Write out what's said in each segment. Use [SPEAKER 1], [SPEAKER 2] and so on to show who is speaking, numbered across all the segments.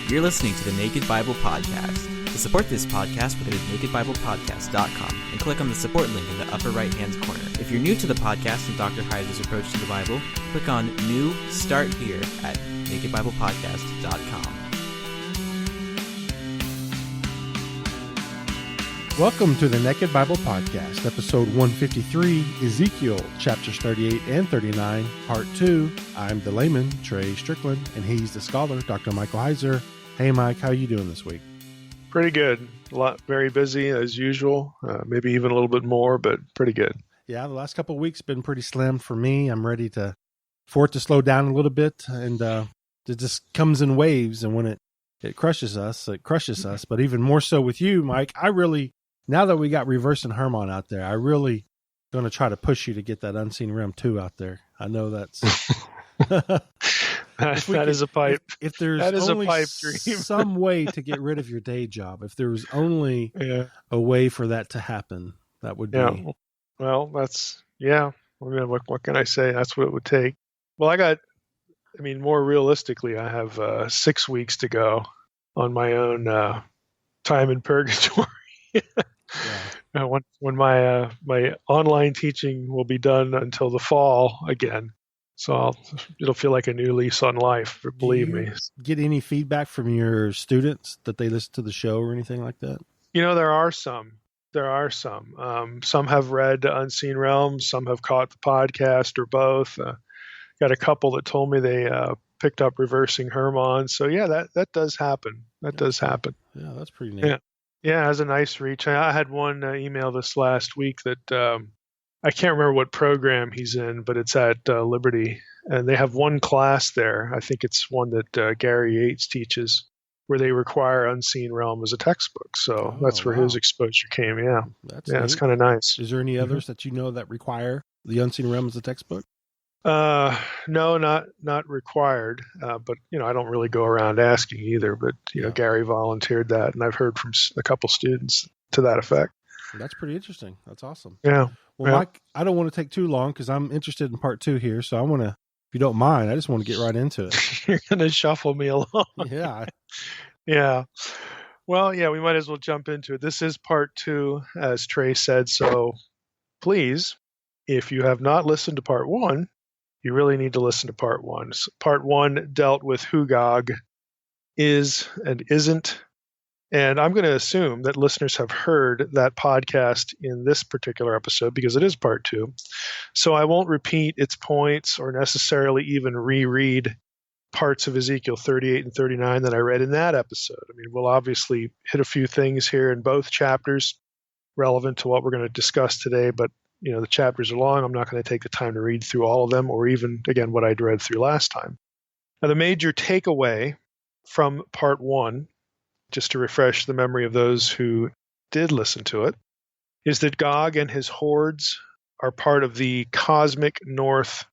[SPEAKER 1] You're listening to the Naked Bible Podcast. To support this podcast, go to nakedbiblepodcast.com and click on the support link in the upper right-hand corner. If you're new to the podcast and Dr. Heiser's approach to the Bible, click on New Start Here at nakedbiblepodcast.com.
[SPEAKER 2] Welcome to the Naked Bible Podcast, episode 153, Ezekiel, chapters 38 and 39, part 2. I'm the layman, Trey Strickland, and he's the scholar, Dr. Michael Heiser. Hey, Mike, how are you doing this week?
[SPEAKER 3] Pretty good. Very busy as usual, maybe even a little bit more, but pretty good.
[SPEAKER 2] Yeah, the last couple of weeks been pretty slim for me. I'm ready for it to slow down a little bit, and it just comes in waves, and when it crushes us, it crushes us. But even more so with you, Mike, now that we got Reversing Hermon out there, I really going to try to push you to get that Unseen Realm 2 out there. I know that's...
[SPEAKER 3] that is a pipe.
[SPEAKER 2] If there's only a pipe dream. Some way to get rid of your day job, if there was only a way for that to happen, that would be...
[SPEAKER 3] Yeah. Well, that's... Yeah. I mean, what can I say? That's what it would take. Well, more realistically, I have 6 weeks to go on my own time in purgatory. Yeah. When my online teaching will be done until the fall again, so it'll feel like a new lease on life. Believe me.
[SPEAKER 2] Get any feedback from your students that they listen to the show or anything like that?
[SPEAKER 3] There are some. Some have read Unseen Realms. Some have caught the podcast, or both. Got a couple that told me they picked up Reversing Hermon. So yeah, that does happen. Does happen.
[SPEAKER 2] Yeah, that's pretty neat.
[SPEAKER 3] Yeah, it has a nice reach. I had one email this last week that I can't remember what program he's in, but it's at Liberty, and they have one class there. I think it's one that Gary Yates teaches, where they require Unseen Realm as a textbook. So that's where his exposure came. Yeah, it's kind of nice.
[SPEAKER 2] Is there any others that you know that require the Unseen Realm as a textbook?
[SPEAKER 3] No, not required. But I don't really go around asking either. But Gary volunteered that, and I've heard from a couple students to that effect.
[SPEAKER 2] That's pretty interesting. That's awesome.
[SPEAKER 3] Yeah.
[SPEAKER 2] Well, Mike, I don't want to take too long because I'm interested in part 2 here. So I want to, if you don't mind, I just want to get right into it.
[SPEAKER 3] You're going to shuffle me along.
[SPEAKER 2] Yeah.
[SPEAKER 3] Yeah. Well, yeah, we might as well jump into it. This is part 2, as Trey said. So please, if you have not listened to part 1, you really need to listen to part 1. Part 1 dealt with who Gog is and isn't. And I'm going to assume that listeners have heard that podcast in this particular episode because it is part 2. So I won't repeat its points or necessarily even reread parts of Ezekiel 38 and 39 that I read in that episode. We'll obviously hit a few things here in both chapters relevant to what we're going to discuss today, but the chapters are long. I'm not going to take the time to read through all of them, or even, again, what I'd read through last time. Now, the major takeaway from part 1, just to refresh the memory of those who did listen to it, is that Gog and his hordes are part of the cosmic north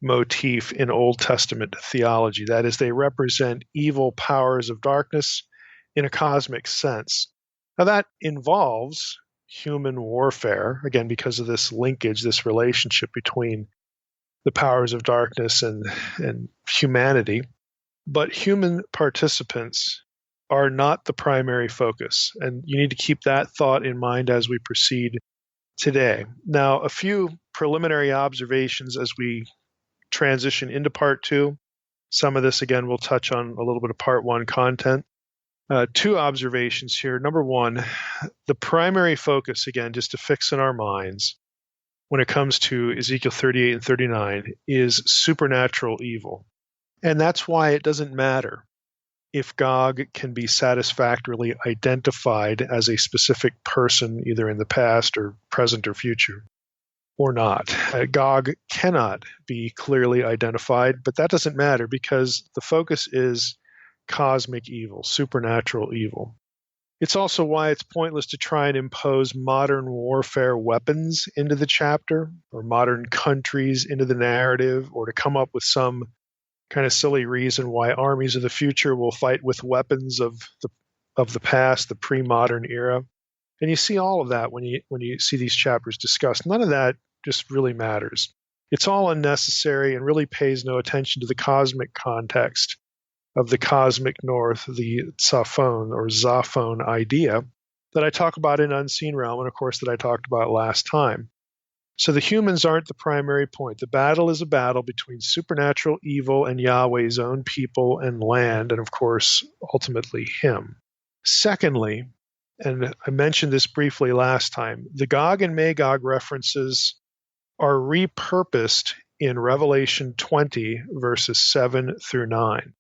[SPEAKER 3] motif in Old Testament theology. That is, they represent evil powers of darkness in a cosmic sense. Now, that involves human warfare, again, because of this linkage, this relationship between the powers of darkness and humanity. But human participants are not the primary focus, and you need to keep that thought in mind as we proceed today. Now, a few preliminary observations as we transition into part 2. Some of this, again, we'll touch on a little bit of part 1 content. 2 observations here. Number 1, the primary focus, again, just to fix in our minds, when it comes to Ezekiel 38 and 39, is supernatural evil. And that's why it doesn't matter if Gog can be satisfactorily identified as a specific person, either in the past or present or future, or not. Gog cannot be clearly identified, but that doesn't matter because the focus is cosmic evil, supernatural evil. It's also why it's pointless to try and impose modern warfare weapons into the chapter, or modern countries into the narrative, or to come up with some kind of silly reason why armies of the future will fight with weapons of the past, the pre-modern era. And you see all of that when you see these chapters discussed. None of that just really matters. It's all unnecessary and really pays no attention to the cosmic context of the cosmic north, the Tsaphon or Zaphon idea that I talk about in Unseen Realm, and of course that I talked about last time. So the humans aren't the primary point. The battle is a battle between supernatural evil and Yahweh's own people and land, and of course, ultimately him. Secondly, and I mentioned this briefly last time, the Gog and Magog references are repurposed in Revelation 20, verses 7 through 9.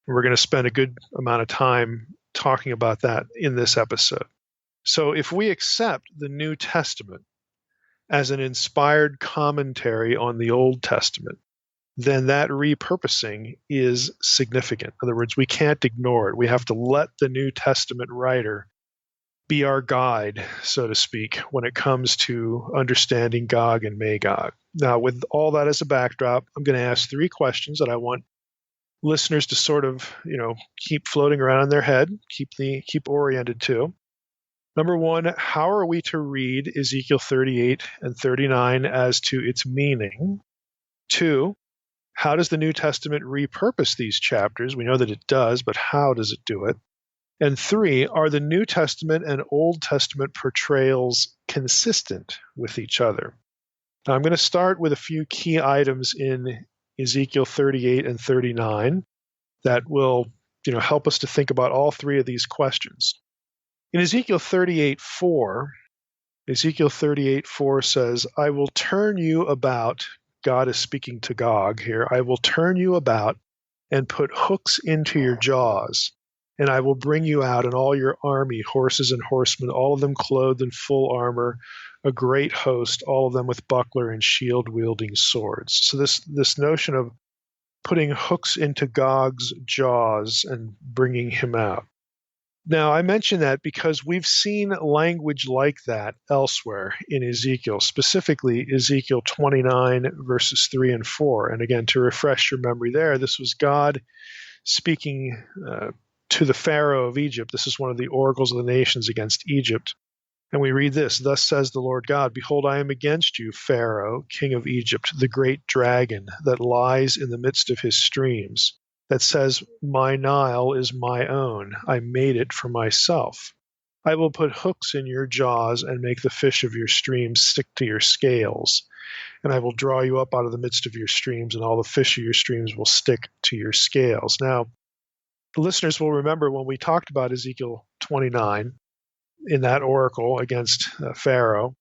[SPEAKER 3] We're going to spend a good amount of time talking about that in this episode. So if we accept the New Testament as an inspired commentary on the Old Testament, then that repurposing is significant. In other words, we can't ignore it. We have to let the New Testament writer be our guide, so to speak, when it comes to understanding Gog and Magog. Now, with all that as a backdrop, I'm going to ask 3 questions that I want listeners to sort of, keep floating around in their head, keep oriented to. Number 1, how are we to read Ezekiel 38 and 39 as to its meaning? 2, how does the New Testament repurpose these chapters? We know that it does, but how does it do it? And 3, are the New Testament and Old Testament portrayals consistent with each other? Now, I'm going to start with a few key items in Ezekiel 38 and 39 that will, help us to think about all 3 of these questions. In Ezekiel 38:4, Ezekiel 38:4 says, I will turn you about, God is speaking to Gog here, I will turn you about and put hooks into your jaws, and I will bring you out and all your army, horses and horsemen, all of them clothed in full armor, a great host, all of them with buckler and shield-wielding swords. So this notion of putting hooks into Gog's jaws and bringing him out. Now, I mention that because we've seen language like that elsewhere in Ezekiel, specifically Ezekiel 29, verses 3 and 4. And again, to refresh your memory there, this was God speaking to the Pharaoh of Egypt. This is one of the oracles of the nations against Egypt. And we read this, Thus says the Lord God, Behold, I am against you, Pharaoh, king of Egypt, the great dragon that lies in the midst of his streams, that says, My Nile is my own. I made it for myself. I will put hooks in your jaws and make the fish of your streams stick to your scales. And I will draw you up out of the midst of your streams, and all the fish of your streams will stick to your scales. Now, the listeners will remember when we talked about Ezekiel 29, in that oracle against Pharaoh,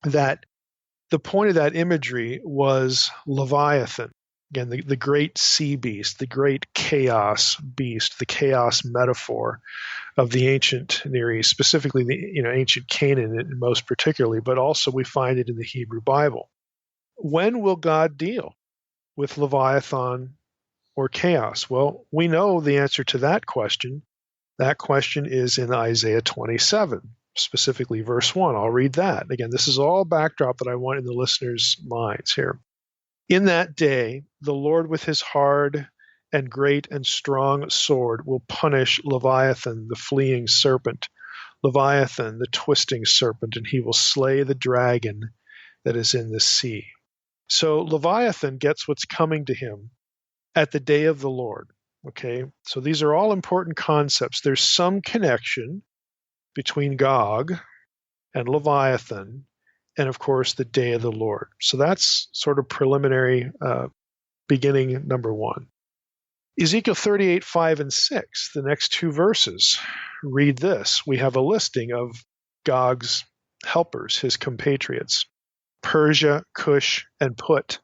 [SPEAKER 3] that the point of that imagery was Leviathan. Again, the great sea beast, the great chaos beast, the chaos metaphor of the ancient Near East, specifically the ancient Canaan most particularly, but also we find it in the Hebrew Bible. When will God deal with Leviathan or chaos? Well, we know the answer to that question. That question is in Isaiah 27, specifically verse 1. I'll read that. Again, this is all backdrop that I want in the listeners' minds here. In that day, the Lord with his hard and great and strong sword will punish Leviathan, the fleeing serpent, Leviathan, the twisting serpent, and he will slay the dragon that is in the sea. So Leviathan gets what's coming to him at the day of the Lord. Okay, so these are all important concepts. There's some connection between Gog and Leviathan and, of course, the day of the Lord. So that's sort of preliminary beginning number 1. Ezekiel 38, 5 and 6, the next 2 verses, read this. We have a listing of Gog's helpers, his compatriots. Persia, Cush, and Put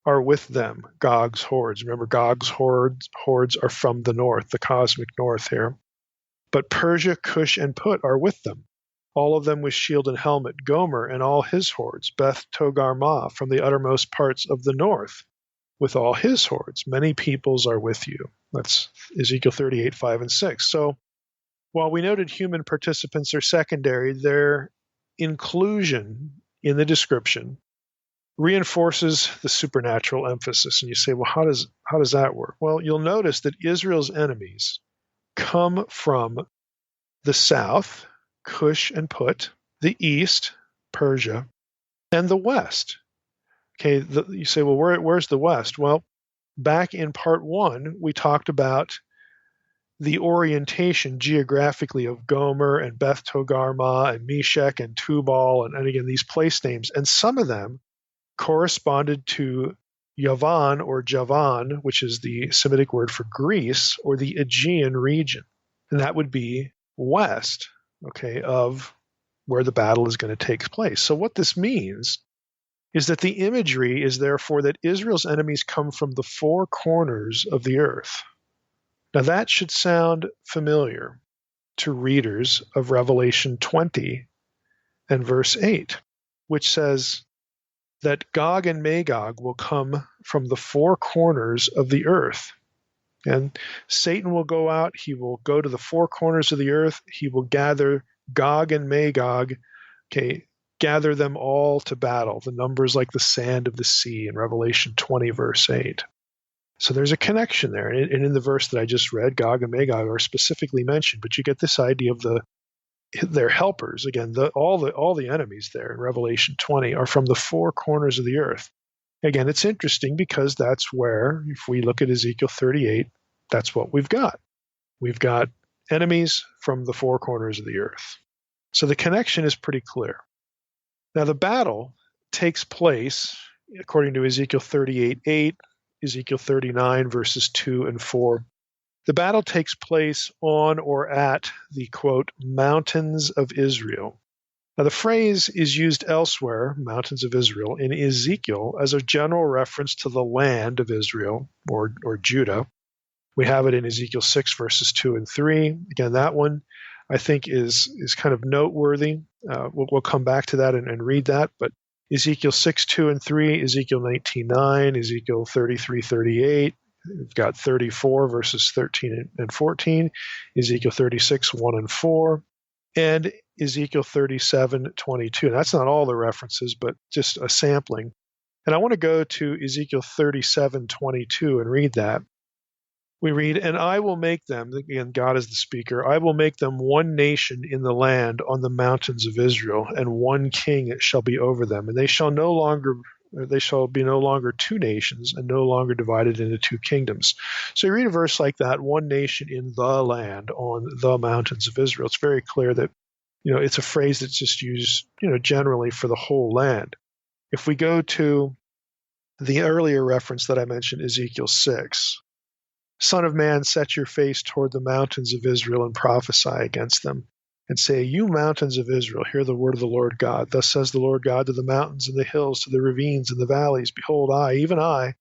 [SPEAKER 3] are with them, Gog's hordes. Remember, Gog's hordes are from the north, the cosmic north here. But Persia, Cush, and Put are with them, all of them with shield and helmet, Gomer and all his hordes, Beth Togarmah from the uttermost parts of the north, with all his hordes. Many peoples are with you. That's Ezekiel 38, 5 and 6. So while we noted human participants are secondary, their inclusion in the description reinforces the supernatural emphasis. And you say, well, how does that work? Well, you'll notice that Israel's enemies come from the south, Cush and Put, the east, Persia, and the west. Okay, you say, well, where's the west? Well, back in part 1, we talked about the orientation geographically of Gomer and Beth Togarmah and Meshech and Tubal and again, these place names. And some of them corresponded to Yavan or Javan, which is the Semitic word for Greece, or the Aegean region. And that would be west, of where the battle is going to take place. So what this means is that the imagery is therefore that Israel's enemies come from the four corners of the earth. Now that should sound familiar to readers of Revelation 20 and verse 8, which says that Gog and Magog will come from the four corners of the earth. And Satan will go out, he will go to the four corners of the earth, he will gather Gog and Magog, gather them all to battle. The numbers like the sand of the sea in Revelation 20, verse 8. So there's a connection there. And in the verse that I just read, Gog and Magog are specifically mentioned, but you get this idea of their helpers. Again, all the enemies there in Revelation 20 are from the four corners of the earth. Again, it's interesting because that's where, if we look at Ezekiel 38, that's what we've got. We've got enemies from the four corners of the earth. So the connection is pretty clear. Now the battle takes place, according to Ezekiel 38:8, Ezekiel 39, verses 2 and 4. The battle takes place on or at the, quote, mountains of Israel. Now the phrase is used elsewhere, mountains of Israel, in Ezekiel as a general reference to the land of Israel or Judah. We have it in Ezekiel 6, verses 2 and 3. Again, that one I think is kind of noteworthy. We'll come back to that and read that, but Ezekiel 6, 2 and 3, Ezekiel 19:9, Ezekiel 33:38, we've got 34, verses 13 and 14, Ezekiel 36, 1 and 4, and Ezekiel 37:22. And that's not all the references, but just a sampling. And I want to go to Ezekiel 37:22 and read that. We read, "And I will make them," again, God is the speaker, "I will make them one nation in the land on the mountains of Israel, and one king shall be over them. And they shall be no longer two nations, and no longer divided into two kingdoms." So you read a verse like that, one nation in the land on the mountains of Israel. It's very clear that, it's a phrase that's just used, generally for the whole land. If we go to the earlier reference that I mentioned, Ezekiel 6, "Son of man, set your face toward the mountains of Israel and prophesy against them, and say, you mountains of Israel, hear the word of the Lord God. Thus says the Lord God to the mountains and the hills, to the ravines and the valleys, behold, I, even I,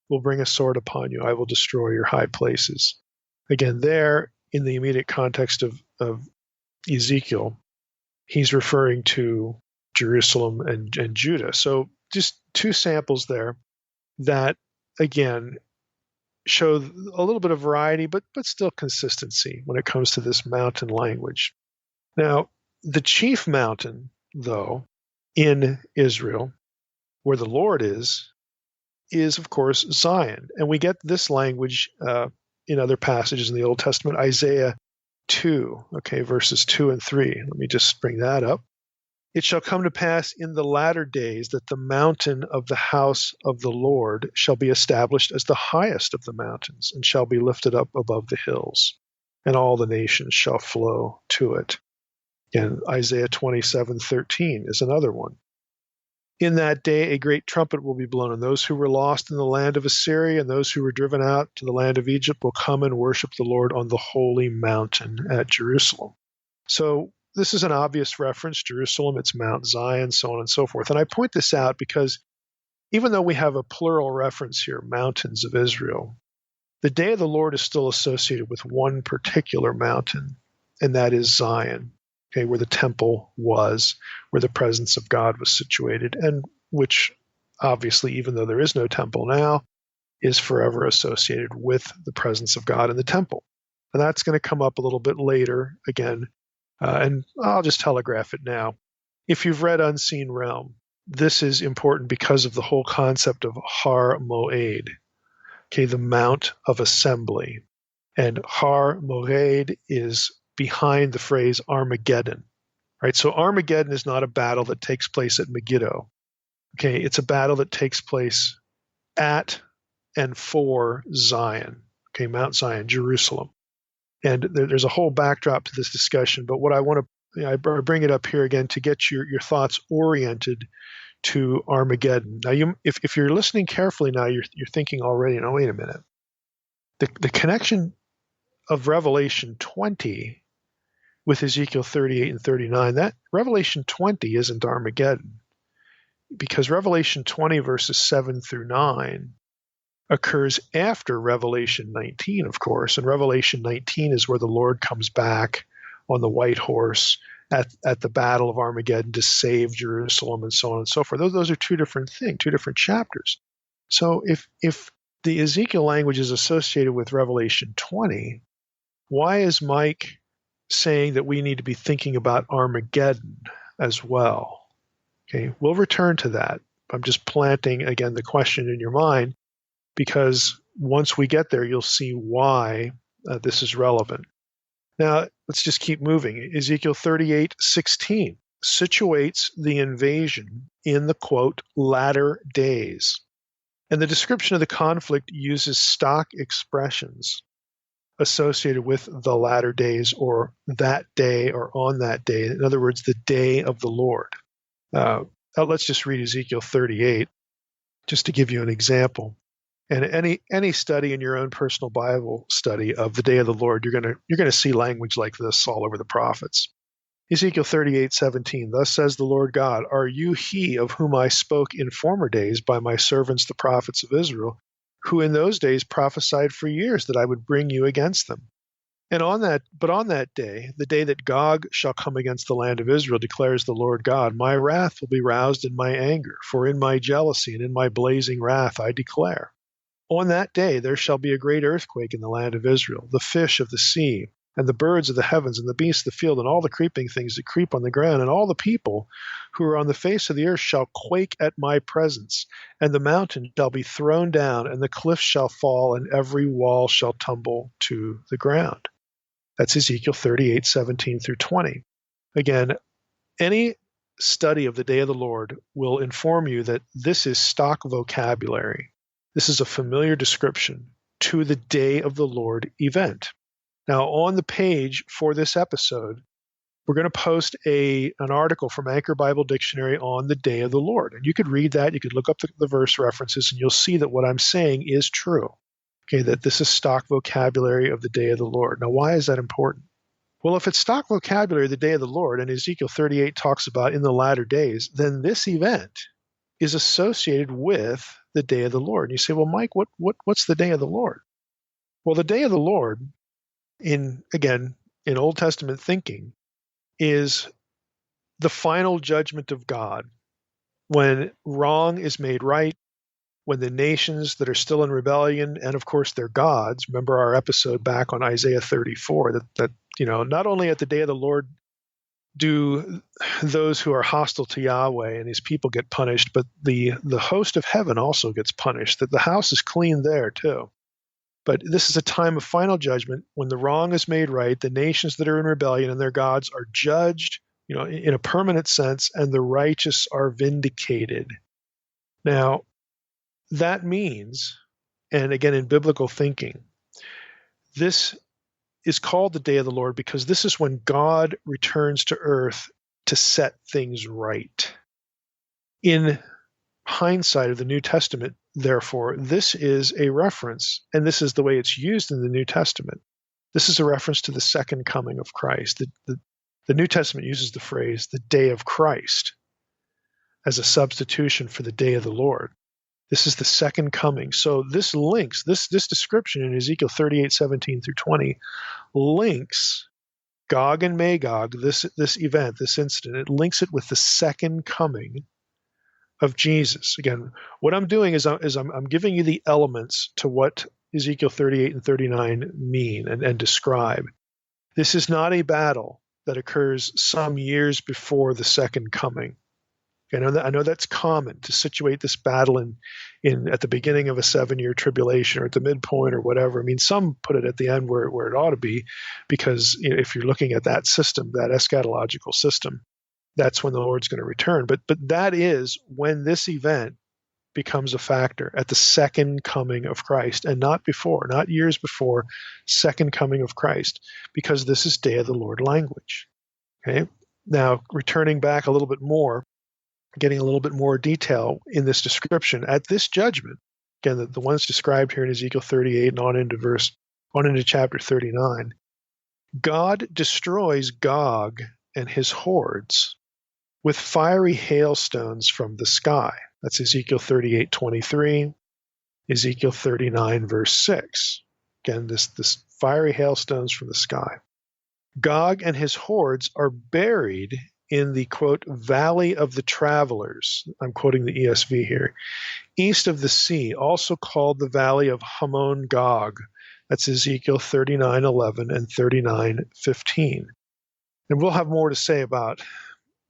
[SPEAKER 3] will bring a sword upon you. I will destroy your high places." Again, there, in the immediate context of Ezekiel, he's referring to Jerusalem and Judah. So just two samples there that, again, show a little bit of variety, but still consistency when it comes to this mountain language. Now, the chief mountain, though, in Israel, where the Lord is of course Zion. And we get this language in other passages in the Old Testament, Isaiah 2, verses 2 and 3. Let me just bring that up. "It shall come to pass in the latter days that the mountain of the house of the Lord shall be established as the highest of the mountains, and shall be lifted up above the hills, and all the nations shall flow to it." And Isaiah 27:13 is another one. "In that day a great trumpet will be blown, and those who were lost in the land of Assyria and those who were driven out to the land of Egypt will come and worship the Lord on the holy mountain at Jerusalem." So this is an obvious reference, Jerusalem, it's Mount Zion, so on and so forth. And I point this out because even though we have a plural reference here, mountains of Israel, the day of the Lord is still associated with one particular mountain, and that is Zion, where the temple was, where the presence of God was situated, and which obviously, even though there is no temple now, is forever associated with the presence of God in the temple. And that's going to come up a little bit later again. And I'll just telegraph it now. If you've read Unseen Realm, this is important because of the whole concept of Har Moed, the Mount of Assembly. And Har Moed is behind the phrase Armageddon, right? So Armageddon is not a battle that takes place at Megiddo. It's a battle that takes place at and for Zion, Mount Zion, Jerusalem. And there's a whole backdrop to this discussion, but what I want to, I bring it up here again to get your thoughts oriented to Armageddon. Now, if you're listening carefully now, you're thinking already, no, wait a minute. The connection of Revelation 20 with Ezekiel 38 and 39, that Revelation 20 isn't Armageddon, because Revelation 20 verses 7 through 9 occurs after Revelation 19, of course, and Revelation 19 is where the Lord comes back on the white horse at the Battle of Armageddon to save Jerusalem and so on and so forth. Those are two different things, two different chapters. So if the Ezekiel language is associated with Revelation 20, why is Mike saying that we need to be thinking about Armageddon as well? Okay, we'll return to that. I'm just planting, again, the question in your mind, because once we get there, you'll see why this is relevant. Now, let's just keep moving. Ezekiel 38:16 situates the invasion in the, quote, latter days. And the description of the conflict uses stock expressions associated with the latter days, or that day, or on that day. In other words, the day of the Lord. Let's just read Ezekiel 38, just to give you an example. And any study in your own personal Bible study of the day of the Lord, you're gonna see language like this all over the prophets. Ezekiel 38:17, thus says the Lord God, are you he of whom I spoke in former days by my servants the prophets of Israel, who in those days prophesied for years that I would bring you against them? And on that day, the day that Gog shall come against the land of Israel, declares the Lord God, my wrath will be roused in my anger, for in my jealousy and in my blazing wrath I declare. On that day there shall be a great earthquake in the land of Israel. The fish of the sea, and the birds of the heavens, and the beasts of the field, and all the creeping things that creep on the ground, and all the people who are on the face of the earth shall quake at my presence. And the mountain shall be thrown down, and the cliffs shall fall, and every wall shall tumble to the ground. That's Ezekiel 38:17 through 20. Again, any study of the day of the Lord will inform you that this is stock vocabulary. This is a familiar description to the day of the Lord event. Now, on the page for this episode, we're going to post an article from Anchor Bible Dictionary on the day of the Lord. And you could read that, you could look up the verse references, and you'll see that what I'm saying is true. Okay, that this is stock vocabulary of the day of the Lord. Now, why is that important? Well, if it's stock vocabulary of the day of the Lord, and Ezekiel 38 talks about in the latter days, then this event is associated with the day of the Lord. And you say, well, Mike, what's the day of the Lord? Well, the day of the Lord, in Old Testament thinking, is the final judgment of God, when wrong is made right, when the nations that are still in rebellion, and of course their gods, remember our episode back on Isaiah 34, that not only at the day of the Lord do those who are hostile to Yahweh and his people get punished, but the host of heaven also gets punished, that the house is clean there too. But this is a time of final judgment when the wrong is made right, the nations that are in rebellion and their gods are judged, in a permanent sense, and the righteous are vindicated. Now, that means, and again in biblical thinking, this is called the day of the Lord because this is when God returns to earth to set things right. In hindsight of the New Testament, therefore, this is a reference, and this is the way it's used in the New Testament. This is a reference to the second coming of Christ. The New Testament uses the phrase, the day of Christ, as a substitution for the day of the Lord. This is the second coming. So this links, this description in Ezekiel 38:17 through 20 links Gog and Magog, this event, this incident, it links it with the second coming of Jesus. Again, what I'm doing is I'm giving you the elements to what Ezekiel 38 and 39 mean and describe. This is not a battle that occurs some years before the second coming. I know that's common to situate this battle in at the beginning of a 7-year tribulation or at the midpoint or whatever. I mean, some put it at the end where it ought to be, because if you're looking at that system, that eschatological system, that's when the Lord's going to return. But that is when this event becomes a factor at the second coming of Christ, and not before, not years before, second coming of Christ, because this is day of the Lord language. Okay? Now, returning back a little bit more, getting a little bit more detail in this description, at this judgment, again, the ones described here in Ezekiel 38 and on into chapter 39, God destroys Gog and his hordes with fiery hailstones from the sky. That's Ezekiel 38:23, Ezekiel 39, verse 6. Again, this fiery hailstones from the sky. Gog and his hordes are buried in the, quote, valley of the travelers. I'm quoting the ESV here. East of the sea, also called the valley of Hamon-Gog. That's Ezekiel 39:11 and 39:15. And we'll have more to say about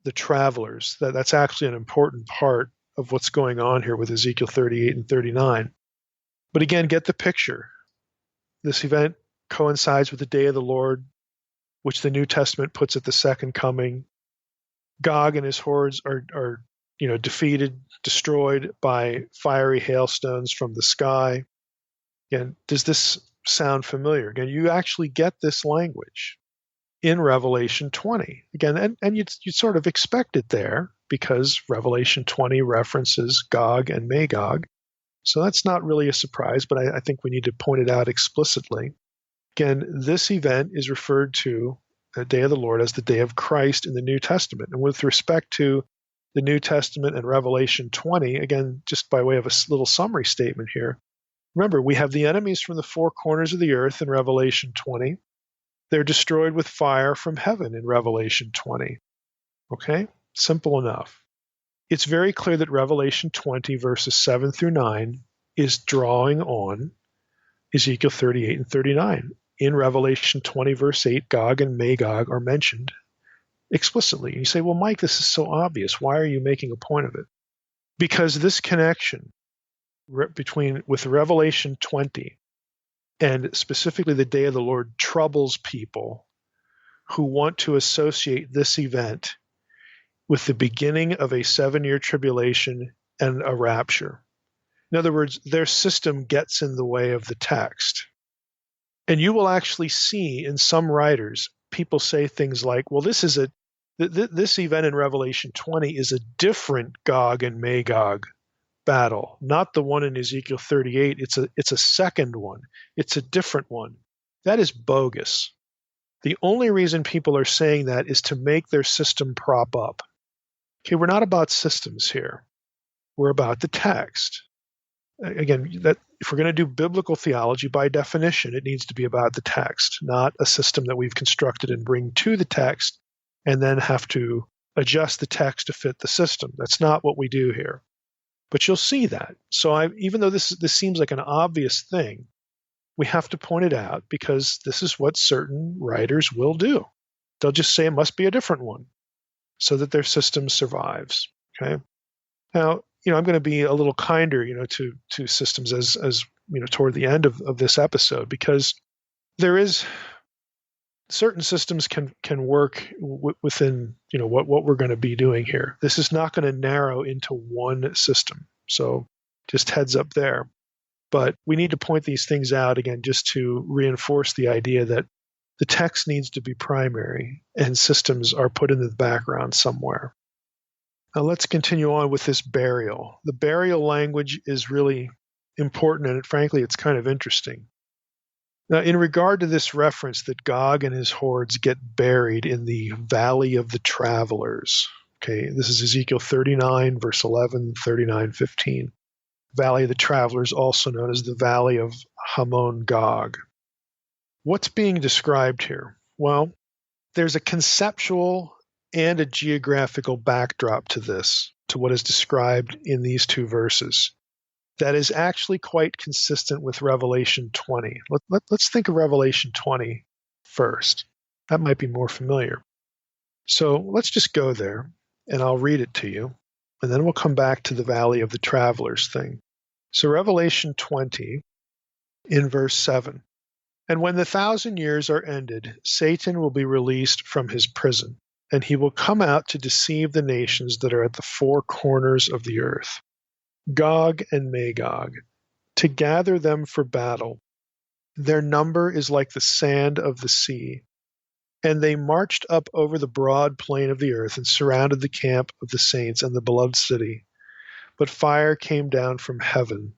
[SPEAKER 3] the travelers. That's actually an important part of what's going on here with Ezekiel 38 and 39. But again, get the picture. This event coincides with the day of the Lord, which the New Testament puts at the second coming. Gog and his hordes are defeated, destroyed by fiery hailstones from the sky. Again, does this sound familiar? Again, you actually get this language in Revelation 20. Again, and you sort of expect it there because Revelation 20 references Gog and Magog. So that's not really a surprise, but I think we need to point it out explicitly. Again, this event is referred to, the day of the Lord, as the day of Christ in the New Testament. And with respect to the New Testament and Revelation 20, again, just by way of a little summary statement here, remember, we have the enemies from the four corners of the earth in Revelation 20. They're destroyed with fire from heaven in Revelation 20. Okay? Simple enough. It's very clear that Revelation 20, verses 7 through 9, is drawing on Ezekiel 38 and 39. In Revelation 20, verse 8, Gog and Magog are mentioned explicitly. And you say, well, Mike, this is so obvious. Why are you making a point of it? Because this connection with Revelation 20 and specifically the day of the Lord troubles people who want to associate this event with the beginning of a 7-year tribulation and a rapture. In other words, their system gets in the way of the text. And you will actually see in some writers, people say things like, well, this event in Revelation 20 is a different Gog and Magog battle, not the one in Ezekiel 38. It's a second one. It's a different one. That is bogus. The only reason people are saying that is to make their system prop up. Okay, we're not about systems here. We're about the text. Again, that if we're going to do biblical theology, by definition, it needs to be about the text, not a system that we've constructed and bring to the text and then have to adjust the text to fit the system. That's not what we do here. But you'll see that. So even though this seems like an obvious thing, we have to point it out because this is what certain writers will do. They'll just say it must be a different one so that their system survives. Okay. Now, I'm going to be a little kinder, to systems as toward the end of this episode, because there is certain systems can work within, what we're going to be doing here. This is not going to narrow into one system. So just heads up there. But we need to point these things out again, just to reinforce the idea that the text needs to be primary and systems are put in the background somewhere. Now let's continue on with this burial. The burial language is really important, and frankly, it's kind of interesting. Now, in regard to this reference that Gog and his hordes get buried in the valley of the travelers, okay, this is Ezekiel 39, verse 11, 39:15. Valley of the travelers, also known as the valley of Hamon-Gog. What's being described here? Well, there's a conceptual and a geographical backdrop to this, to what is described in these two verses, that is actually quite consistent with Revelation 20. Let's think of Revelation 20 first. That might be more familiar. So let's just go there, and I'll read it to you, and then we'll come back to the Valley of the Travelers thing. So Revelation 20, in verse 7. And when the 1,000 years are ended, Satan will be released from his prison, and he will come out to deceive the nations that are at the four corners of the earth, Gog and Magog, to gather them for battle. Their number is like the sand of the sea. And they marched up over the broad plain of the earth and surrounded the camp of the saints and the beloved city. But fire came down from heaven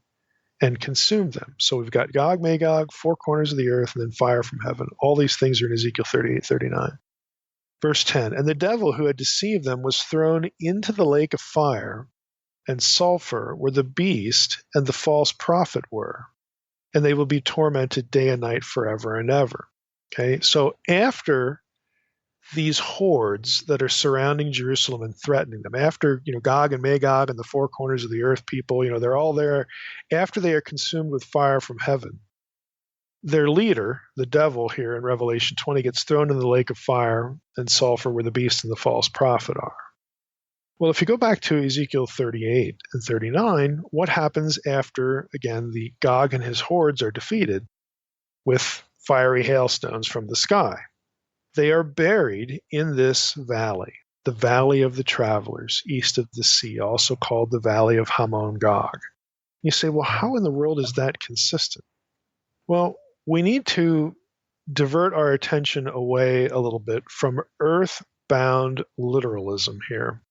[SPEAKER 3] and consumed them. So we've got Gog, Magog, four corners of the earth, and then fire from heaven. All these things are in Ezekiel 38, 39. Verse 10, and the devil who had deceived them was thrown into the lake of fire and sulfur, where the beast and the false prophet were, and they will be tormented day and night forever and ever. Okay, so after these hordes that are surrounding Jerusalem and threatening them, after Gog and Magog and the four corners of the earth people, they're all there, after they are consumed with fire from heaven, their leader, the devil here in Revelation 20, gets thrown in the lake of fire and sulfur where the beast and the false prophet are. Well, if you go back to Ezekiel 38 and 39, what happens after, again, the Gog and his hordes are defeated with fiery hailstones from the sky? They are buried in this valley, the Valley of the Travelers, east of the sea, also called the Valley of Hamon Gog. You say, well, how in the world is that consistent? Well, we need to divert our attention away a little bit from earth-bound literalism here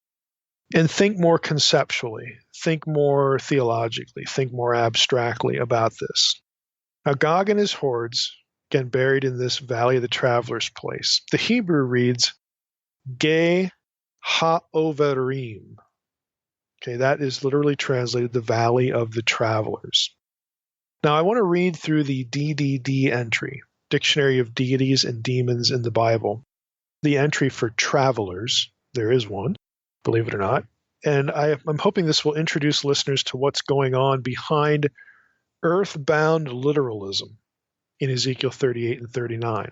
[SPEAKER 3] and think more conceptually, think more theologically, think more abstractly about this. Now, Gog and his hordes, again, buried in this Valley of the Travelers place. The Hebrew reads, Ge ha-oberim. Okay, that is literally translated the Valley of the Travelers. Now, I want to read through the DDD entry, Dictionary of Deities and Demons in the Bible, the entry for travelers. There is one, believe it or not. And I'm hoping this will introduce listeners to what's going on behind earthbound literalism in Ezekiel 38 and 39.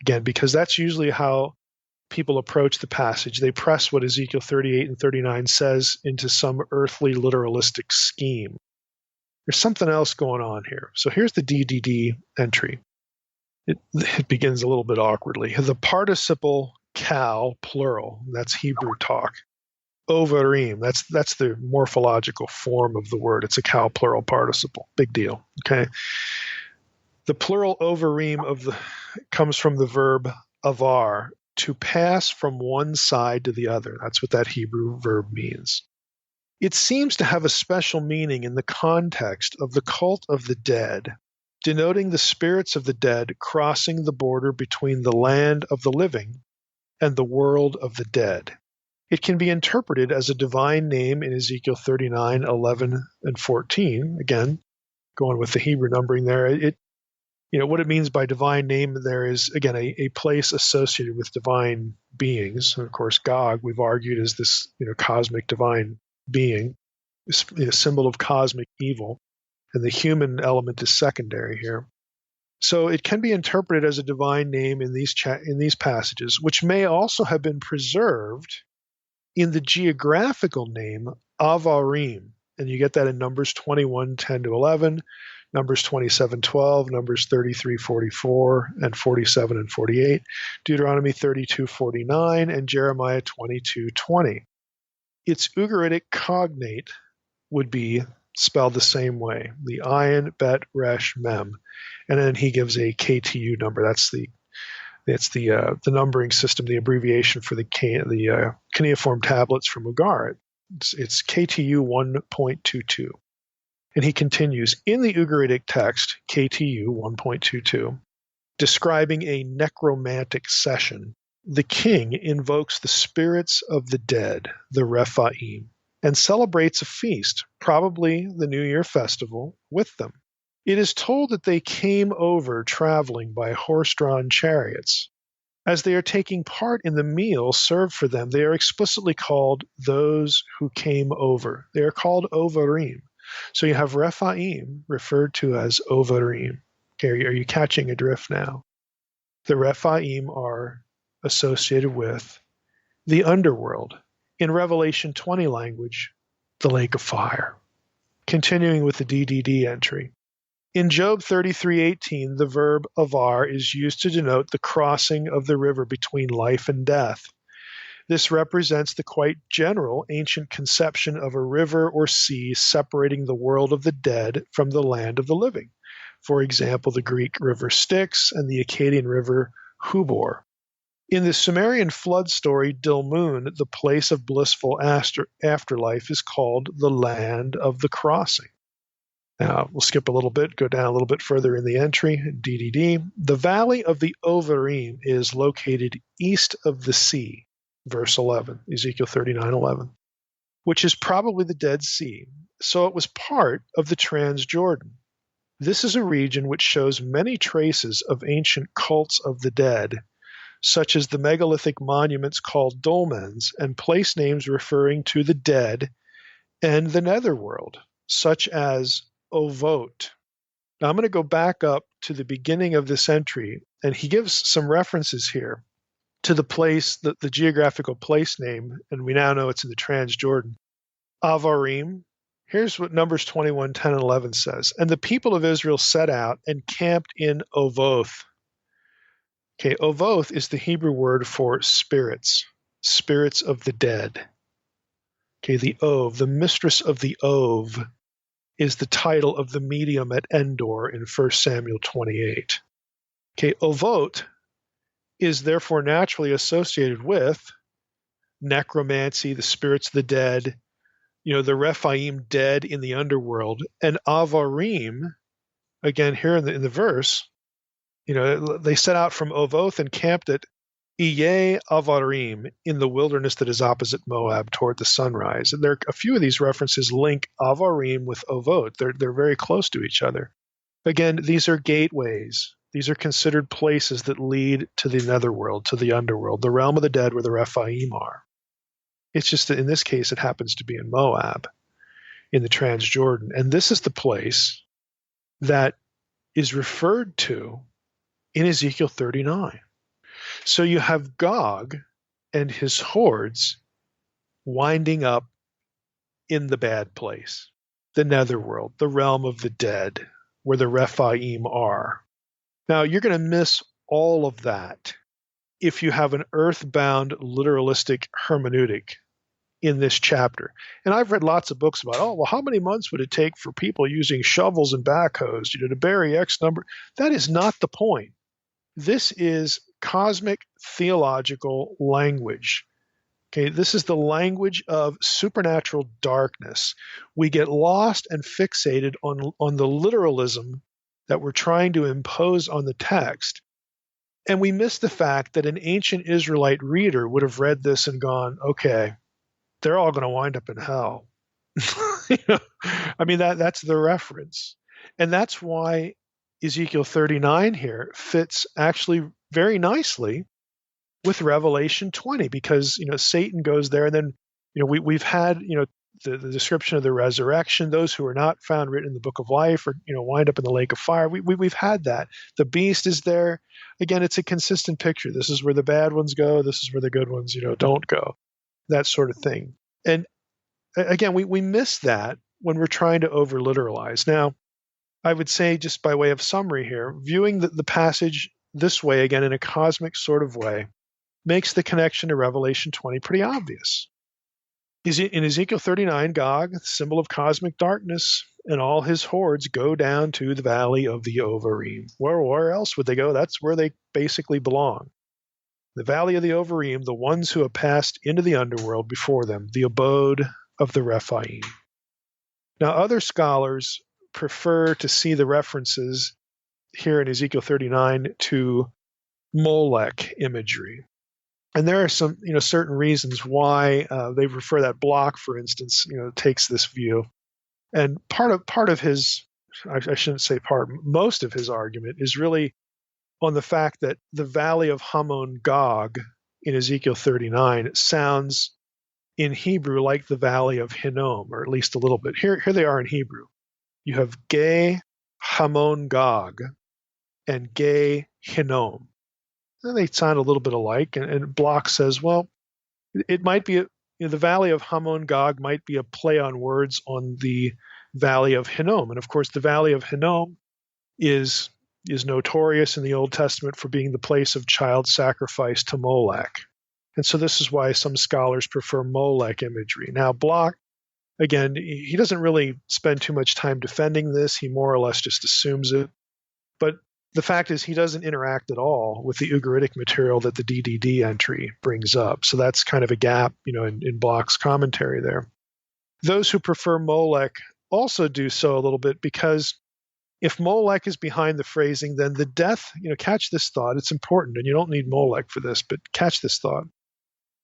[SPEAKER 3] Again, because that's usually how people approach the passage. They press what Ezekiel 38 and 39 says into some earthly literalistic scheme. There's something else going on here. So here's the DDD entry. It begins a little bit awkwardly. The participle kal, plural, that's Hebrew talk. Oberim, that's the morphological form of the word. It's a kal plural participle. Big deal. Okay. The plural oberim comes from the verb avar, to pass from one side to the other. That's what that Hebrew verb means. It seems to have a special meaning in the context of the cult of the dead, denoting the spirits of the dead crossing the border between the land of the living and the world of the dead. It can be interpreted as a divine name in Ezekiel 39, 11, and 14. Again, going with the Hebrew numbering there, what it means by divine name there is, again, a place associated with divine beings. And of course, Gog, we've argued, is this cosmic divine being, a symbol of cosmic evil, and the human element is secondary here. So it can be interpreted as a divine name in these passages, which may also have been preserved in the geographical name Avarim, and you get that in Numbers 21, 10 to 11, Numbers 27, 12, Numbers 33, 44, and 47 and 48, Deuteronomy 32, 49, and Jeremiah 22, 20. Its Ugaritic cognate would be spelled the same way, the ayin, bet, resh, mem, and then he gives a KTU number. That's the numbering system, the abbreviation for the cuneiform tablets from Ugarit. It's KTU 1.22. And he continues, in the Ugaritic text, KTU 1.22, describing a necromantic session, the king invokes the spirits of the dead, the Rephaim, and celebrates a feast, probably the New Year festival, with them. It is told that they came over traveling by horse-drawn chariots. As they are taking part in the meal served for them, they are explicitly called those who came over. They are called Ovarim. So you have Rephaim referred to as Ovarim. Okay, are you catching a drift now? The Rephaim are associated with the underworld. In Revelation 20 language, the lake of fire. Continuing with the DDD entry. In Job 33:18, the verb avar is used to denote the crossing of the river between life and death. This represents the quite general ancient conception of a river or sea separating the world of the dead from the land of the living. For example, the Greek river Styx and the Akkadian river Hubor. In the Sumerian flood story, Dilmun, the place of blissful afterlife, is called the land of the crossing. Now, we'll skip a little bit, go down a little bit further in the entry, DDD. The valley of the oberim is located east of the sea, verse 11, Ezekiel 39:11, which is probably the Dead Sea, so it was part of the Transjordan. This is a region which shows many traces of ancient cults of the dead, such as the megalithic monuments called dolmens and place names referring to the dead and the netherworld, such as Ovot. Now I'm going to go back up to the beginning of this entry, and he gives some references here to the place, the geographical place name, and we now know it's in the Transjordan. Avarim. Here's what Numbers 21:10 and 11 says. And the people of Israel set out and camped in Ovoth. Okay, Ovoth is the Hebrew word for spirits, spirits of the dead. Okay, the Ov, the mistress of the Ov, is the title of the medium at Endor in 1 Samuel 28. Okay, Ovot is therefore naturally associated with necromancy, the spirits of the dead, the Rephaim dead in the underworld, and Avarim, again here in the verse, they set out from Ovoth and camped at Iye Avarim in the wilderness that is opposite Moab toward the sunrise. And a few of these references link Avarim with Ovot. They're very close to each other. Again, these are gateways. These are considered places that lead to the netherworld, to the underworld, the realm of the dead where the Rephaim are. It's just that in this case it happens to be in Moab, in the Transjordan. And this is the place that is referred to in Ezekiel 39. So you have Gog and his hordes winding up in the bad place, the netherworld, the realm of the dead, where the Rephaim are. Now, you're going to miss all of that if you have an earthbound literalistic hermeneutic in this chapter. And I've read lots of books about, how many months would it take for people using shovels and backhoes, to bury X number? That is not the point. This is cosmic theological language. Okay, this is the language of supernatural darkness. We get lost and fixated on the literalism that we're trying to impose on the text. And we miss the fact that an ancient Israelite reader would have read this and gone, okay, they're all going to wind up in hell. That's the reference. And that's why Ezekiel 39 here fits actually very nicely with Revelation 20, because Satan goes there, and then we've had the description of the resurrection. Those who are not found written in the book of life or wind up in the lake of fire. We've had that. The beast is there. Again, it's a consistent picture. This is where the bad ones go. This is where the good ones don't go. That sort of thing. And again, we miss that when we're trying to over literalize. Now, I would say, just by way of summary here, viewing the passage this way, again, in a cosmic sort of way, makes the connection to Revelation 20 pretty obvious. In Ezekiel 39, Gog, the symbol of cosmic darkness, and all his hordes go down to the valley of the Oberim. Where else would they go? That's where they basically belong. The valley of the Oberim, the ones who have passed into the underworld before them, the abode of the Rephaim. Now, other scholars prefer to see the references here in Ezekiel 39 to Molech imagery. And there are some, certain reasons why they prefer that. Block, for instance, takes this view. And part of his, I shouldn't say part, most of his argument is really on the fact that the valley of Hamon-Gog in Ezekiel 39 sounds in Hebrew like the valley of Hinnom, or at least a little bit. Here they are in Hebrew. You have Ge Hamon-Gog and Ge Hinnom. And they sound a little bit alike. And Block says, well, it might be the valley of Hamon-Gog might be a play on words on the valley of Hinnom. And of course, the valley of Hinnom is notorious in the Old Testament for being the place of child sacrifice to Molech. And so this is why some scholars prefer Molech imagery. Now, Block, again, he doesn't really spend too much time defending this. He more or less just assumes it. But the fact is he doesn't interact at all with the Ugaritic material that the DDD entry brings up. So that's kind of a gap, in Block's commentary there. Those who prefer Molech also do so a little bit because if Molech is behind the phrasing, then the death, catch this thought, it's important, and you don't need Molech for this, but catch this thought.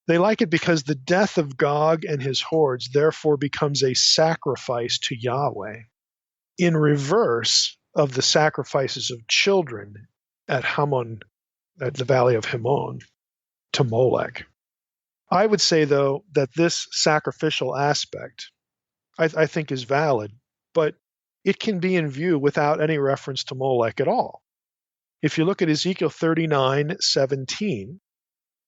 [SPEAKER 3] They like it because the death of Gog and his hordes therefore becomes a sacrifice to Yahweh, in reverse of the sacrifices of children at Hammon, at the valley of Himon, to Molech. I would say, though, that this sacrificial aspect, I think, is valid, but it can be in view without any reference to Molech at all. If you look at Ezekiel 39:17,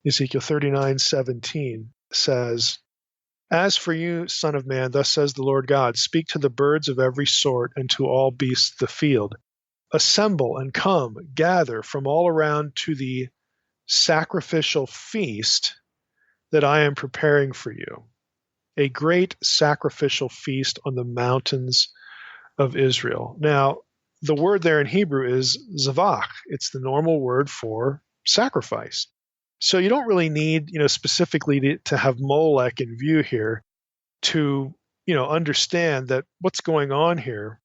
[SPEAKER 3] Ezekiel 39:17 says, "As for you, son of man, thus says the Lord God, speak to the birds of every sort and to all beasts of the field. Assemble and come, gather from all around to the sacrificial feast that I am preparing for you, a great sacrificial feast on the mountains of Israel." Now, the word there in Hebrew is zavach. It's the normal word for sacrifice. So you don't really need, specifically to have Molech in view here to, understand that what's going on here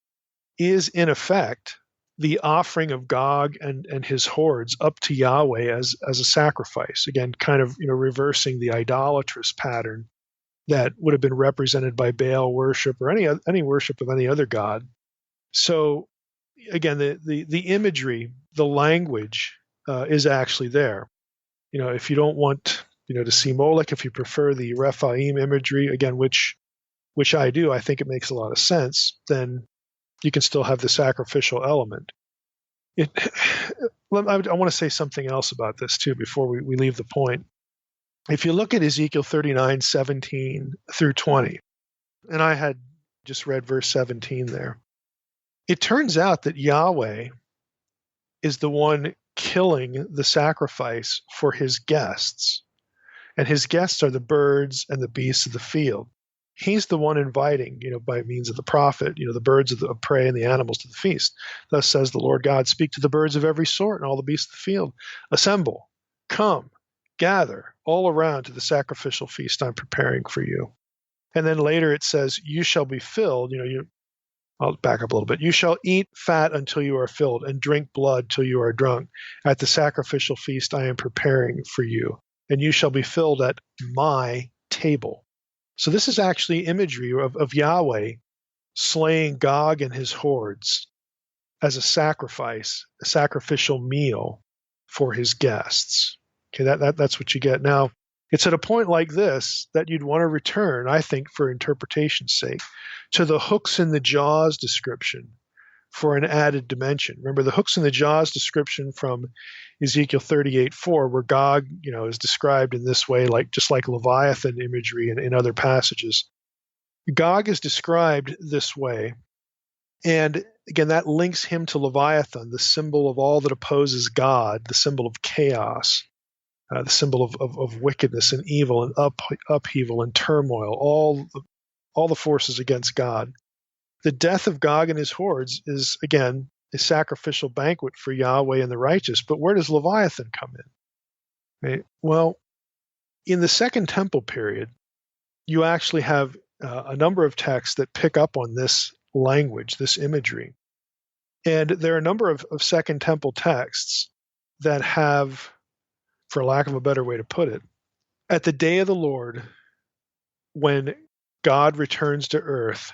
[SPEAKER 3] is, in effect, the offering of Gog and his hordes up to Yahweh as a sacrifice. Again, kind of, reversing the idolatrous pattern that would have been represented by Baal worship or any worship of any other god. So, again, the imagery, the language is actually there. If you don't want, to see Molech, if you prefer the Rephaim imagery, again, which I do, I think it makes a lot of sense, then you can still have the sacrificial element. I want to say something else about this, too, before we leave the point. If you look at Ezekiel 39:17 through 20, and I had just read verse 17 there, it turns out that Yahweh is the one killing the sacrifice for his guests. And his guests are the birds and the beasts of the field. He's the one inviting, by means of the prophet, the birds of prey and the animals to the feast. Thus says the Lord God, speak to the birds of every sort and all the beasts of the field. Assemble, come, gather all around to the sacrificial feast I'm preparing for you. And then later it says, you shall be filled, I'll back up a little bit. You shall eat fat until you are filled and drink blood till you are drunk at the sacrificial feast I am preparing for you. And you shall be filled at my table. So this is actually imagery of Yahweh slaying Gog and his hordes as a sacrifice, a sacrificial meal for his guests. Okay, that's what you get. Now, it's at a point like this that you'd want to return, I think, for interpretation's sake, to the hooks in the jaws description for an added dimension. Remember, the hooks in the jaws description from Ezekiel 38:4, where Gog, is described in this way, just like Leviathan imagery in other passages. Gog is described this way, and again, that links him to Leviathan, the symbol of all that opposes God, the symbol of chaos. The symbol of wickedness and evil and upheaval and turmoil, all the forces against God. The death of Gog and his hordes is, again, a sacrificial banquet for Yahweh and the righteous. But where does Leviathan come in? Right? Well, in the Second Temple period, you actually have a number of texts that pick up on this language, this imagery. And there are a number of Second Temple texts that have, for lack of a better way to put it, at the day of the Lord, when God returns to earth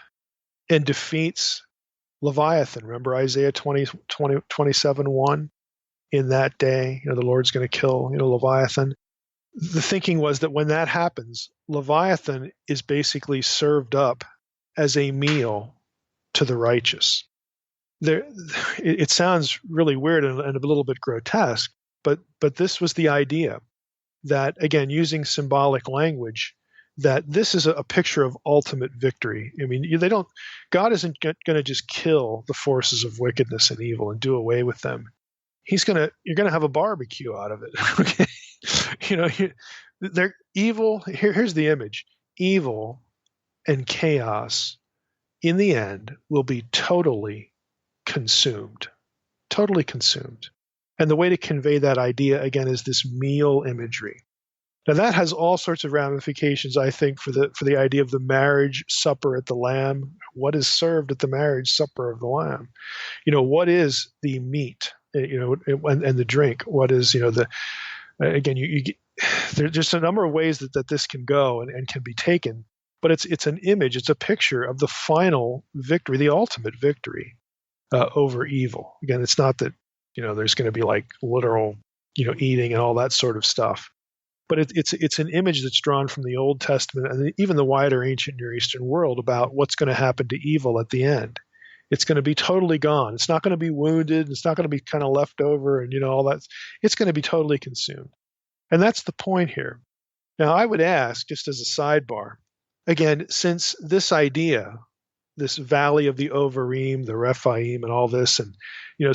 [SPEAKER 3] and defeats Leviathan. Remember Isaiah 27:1? In that day, the Lord's going to kill, Leviathan. The thinking was that when that happens, Leviathan is basically served up as a meal to the righteous. It sounds really weird and a little bit grotesque, but this was the idea that, again, using symbolic language, that this is a picture of ultimate victory. I mean, God isn't going to just kill the forces of wickedness and evil and do away with them. You're going to have a barbecue out of it. Okay? They're evil. Here's the image. Evil and chaos in the end will be totally consumed. Totally consumed. And the way to convey that idea, again, is this meal imagery. Now that has all sorts of ramifications, I think, for the idea of the marriage supper at the Lamb. What is served at the marriage supper of the Lamb? What is the meat? And the drink. What is again? There's just a number of ways that this can go and can be taken. But it's an image. It's a picture of the final victory, the ultimate victory over evil. Again, it's not that there's going to be like literal eating and all that sort of stuff. But it's an image that's drawn from the Old Testament and even the wider ancient Near Eastern world about what's going to happen to evil at the end. It's going to be totally gone. It's not going to be wounded. It's not going to be kind of left over and all that. It's going to be totally consumed. And that's the point here. Now, I would ask, just as a sidebar, again, since this idea, this valley of the Oberim, the Rephaim, and all this, and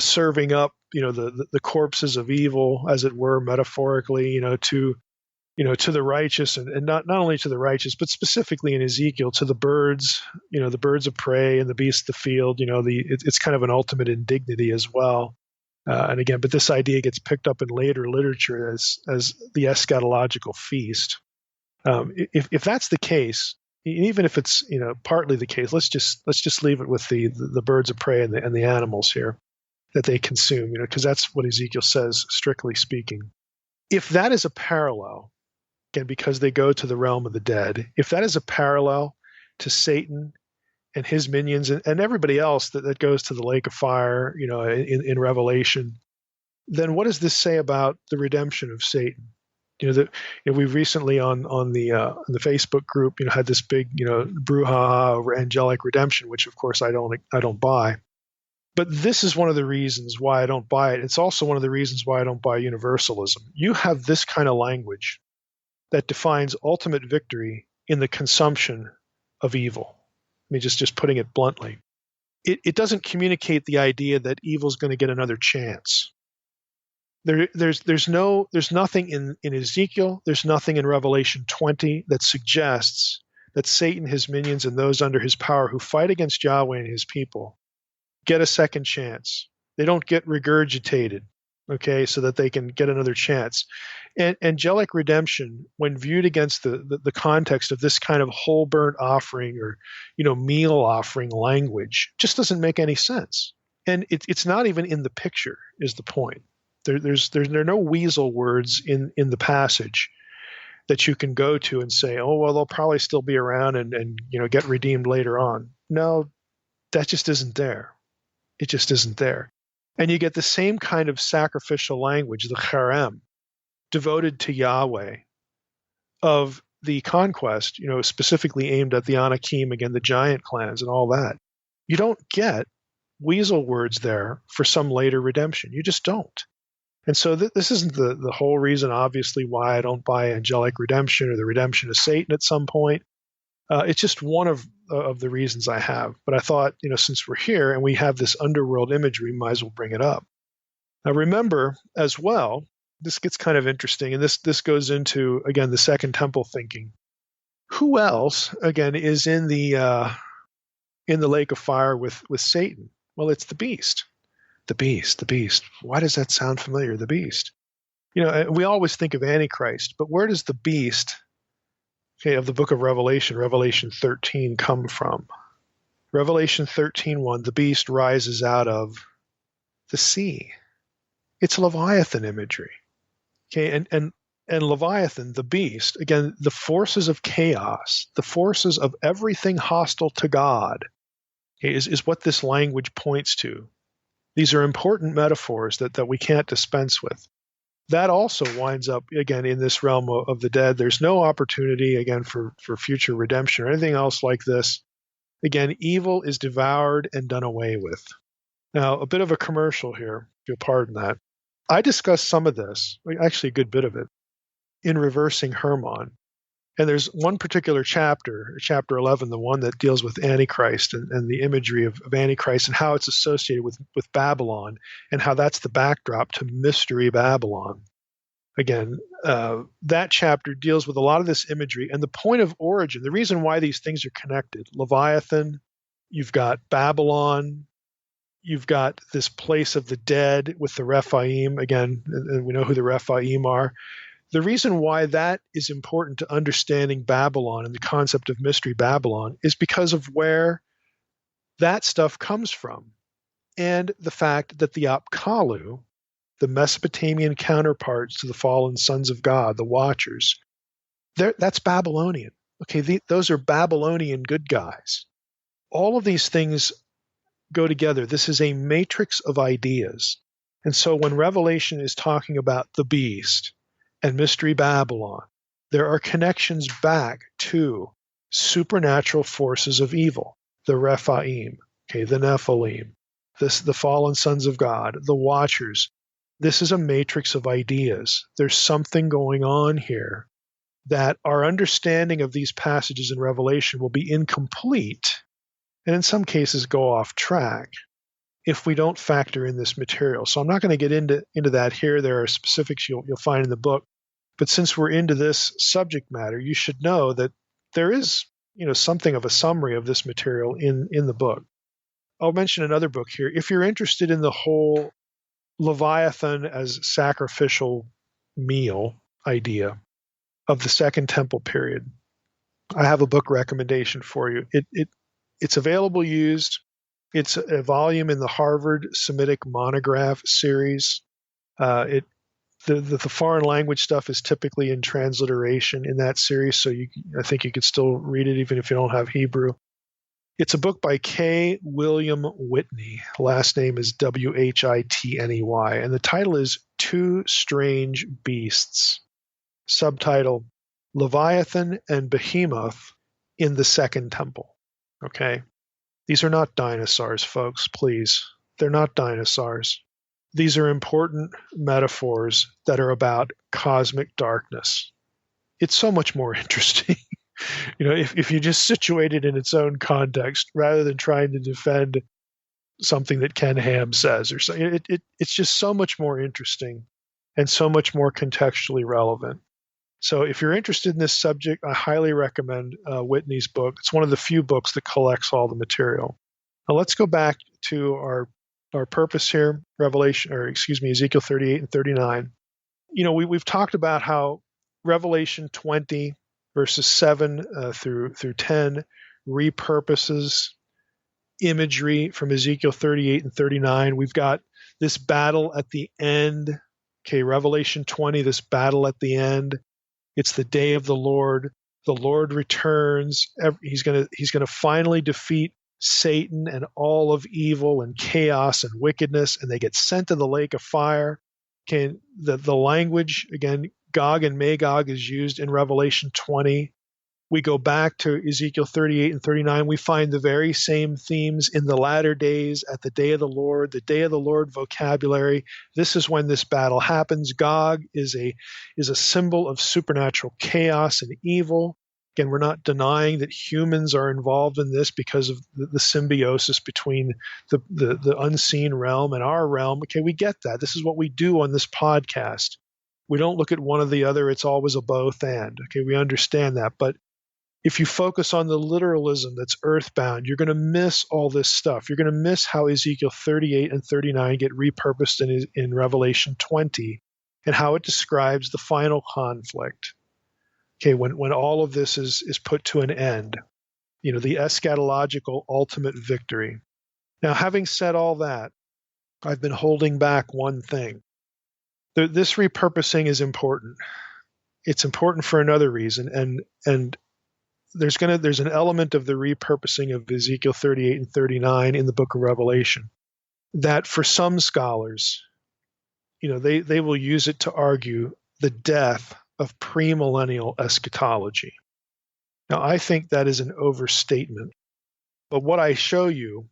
[SPEAKER 3] serving up the corpses of evil, as it were, metaphorically, to the righteous, and not only to the righteous, but specifically in Ezekiel, to the birds, the birds of prey and the beasts of the field, it's kind of an ultimate indignity as well. And again, but this idea gets picked up in later literature as the eschatological feast. If that's the case, even if it's partly the case, let's just leave it with the birds of prey and the animals here that they consume, because that's what Ezekiel says, strictly speaking. If that is a parallel, again, because they go to the realm of the dead, if that is a parallel to Satan and his minions and everybody else that goes to the lake of fire, in Revelation, then what does this say about the redemption of Satan? We've recently on the Facebook group, had this big, brouhaha over angelic redemption, which of course I don't buy. But this is one of the reasons why I don't buy it. It's also one of the reasons why I don't buy universalism. You have this kind of language that defines ultimate victory in the consumption of evil. I mean, just putting it bluntly. It doesn't communicate the idea that evil's going to get another chance. There's nothing in Ezekiel, there's nothing in Revelation 20 that suggests that Satan, his minions, and those under his power who fight against Yahweh and his people get a second chance. They don't get regurgitated, okay, so that they can get another chance. And angelic redemption, when viewed against the context of this kind of whole burnt offering or meal offering language, just doesn't make any sense. And it's not even in the picture, is the point. There are no weasel words in the passage that you can go to and say, oh, well, they'll probably still be around and get redeemed later on. No, that just isn't there. It just isn't there. And you get the same kind of sacrificial language, the cherem, devoted to Yahweh, of the conquest, specifically aimed at the Anakim, again, the giant clans and all that. You don't get weasel words there for some later redemption. You just don't. And so this isn't the whole reason, obviously, why I don't buy angelic redemption or the redemption of Satan at some point. It's just one of the reasons I have. But I thought, since we're here and we have this underworld imagery, we might as well bring it up. Now, remember as well, this gets kind of interesting, and this goes into, again, the Second Temple thinking. Who else, again, is in the lake of fire with Satan? Well, it's the beast. The beast. Why does that sound familiar? The beast. We always think of Antichrist, but where does the beast, of the book of Revelation, Revelation 13, come from? Revelation 13:1, the beast rises out of the sea. It's Leviathan imagery. Okay, and Leviathan, the beast, again, the forces of chaos, the forces of everything hostile to God, is what this language points to. These are important metaphors that we can't dispense with. That also winds up, again, in this realm of the dead. There's no opportunity, again, for future redemption or anything else like this. Again, evil is devoured and done away with. Now, a bit of a commercial here, if you'll pardon that. I discussed some of this, actually a good bit of it, in Reversing Hermon. And there's one particular chapter, chapter 11, the one that deals with Antichrist and the imagery of Antichrist and how it's associated with Babylon and how that's the backdrop to Mystery Babylon. again, that chapter deals with a lot of this imagery and the point of origin, the reason why these things are connected. Leviathan, you've got Babylon, you've got this place of the dead with the Rephaim. Again, and we know who the Rephaim are. The reason why that is important to understanding Babylon and the concept of Mystery Babylon is because of where that stuff comes from, and the fact that the Apkallu, the Mesopotamian counterparts to the fallen sons of God, the Watchers, that's Babylonian. Okay, those are Babylonian good guys. All of these things go together. This is a matrix of ideas. And so when Revelation is talking about the beast and Mystery Babylon, there are connections back to supernatural forces of evil, the Rephaim, okay, the Nephilim, the fallen sons of God, the Watchers. This is a matrix of ideas. There's something going on here that our understanding of these passages in Revelation will be incomplete, and in some cases go off track, if we don't factor in this material. So I'm not going to get into that here. There are specifics you'll find in the book. But since we're into this subject matter, you should know that there is, something of a summary of this material in the book. I'll mention another book here. If you're interested in the whole Leviathan as sacrificial meal idea of the Second Temple period, I have a book recommendation for you. It's available used. It's a volume in the Harvard Semitic Monograph series. The foreign language stuff is typically in transliteration in that series, so I think you could still read it even if you don't have Hebrew. It's a book by K. William Whitney. Last name is Whitney, and the title is Two Strange Beasts. Subtitle, Leviathan and Behemoth in the Second Temple. Okay? These are not dinosaurs, folks, please. They're not dinosaurs. These are important metaphors that are about cosmic darkness. It's so much more interesting, if you just situate it in its own context rather than trying to defend something that Ken Ham says or something. It's just so much more interesting and so much more contextually relevant. So if you're interested in this subject, I highly recommend Whitney's book. It's one of the few books that collects all the material. Now let's go back to our purpose here, Ezekiel 38 and 39. We've talked about how Revelation 20 verses 7 through 10 repurposes imagery from Ezekiel 38 and 39. We've got this battle at the end. Okay, Revelation 20, this battle at the end. It's the day of the Lord. The Lord returns. He's going to finally defeat Satan and all of evil and chaos and wickedness, and they get sent to the lake of fire. Okay, the language, again, Gog and Magog is used in Revelation 20. We go back to Ezekiel 38 and 39. We find the very same themes in the latter days, at the day of the Lord vocabulary. This is when this battle happens. Gog is a symbol of supernatural chaos and evil. Again, we're not denying that humans are involved in this because of the symbiosis between the unseen realm and our realm. Okay, we get that. This is what we do on this podcast. We don't look at one or the other. It's always a both and. Okay, we understand that. But if you focus on the literalism that's earthbound, you're going to miss all this stuff. You're going to miss how Ezekiel 38 and 39 get repurposed in Revelation 20 and how it describes the final conflict. Okay, when all of this is put to an end, the eschatological ultimate victory. Now, having said all that, I've been holding back one thing. This repurposing is important. It's important for another reason, and there's an element of the repurposing of Ezekiel 38 and 39 in the book of Revelation that for some scholars, they will use it to argue the death of premillennial eschatology. Now, I think that is an overstatement. But what I show you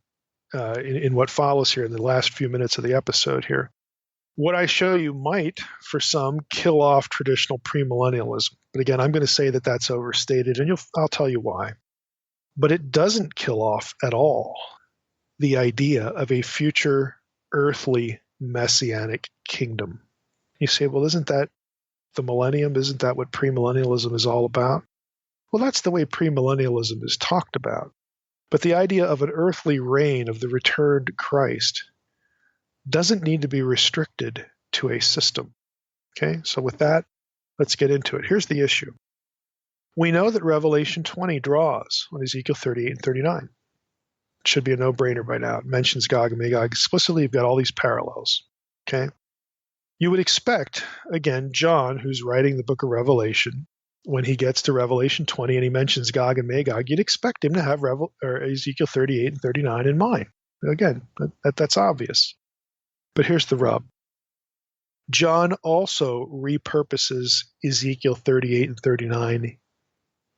[SPEAKER 3] in what follows here in the last few minutes of the episode here, what I show you might, for some, kill off traditional premillennialism. But again, I'm going to say that that's overstated, and I'll tell you why. But it doesn't kill off at all the idea of a future earthly messianic kingdom. You say, well, isn't that the millennium? Isn't that what premillennialism is all about? Well, that's the way premillennialism is talked about. But the idea of an earthly reign of the returned Christ doesn't need to be restricted to a system. Okay, so with that, let's get into it. Here's the issue. We know that Revelation 20 draws on Ezekiel 38 and 39. It should be a no-brainer by now. It mentions Gog and Magog explicitly. You've got all these parallels. Okay, you would expect, again, John, who's writing the book of Revelation, when he gets to Revelation 20 and he mentions Gog and Magog, you'd expect him to have Ezekiel 38 and 39 in mind. Again, that's obvious. But here's the rub. John also repurposes Ezekiel 38 and 39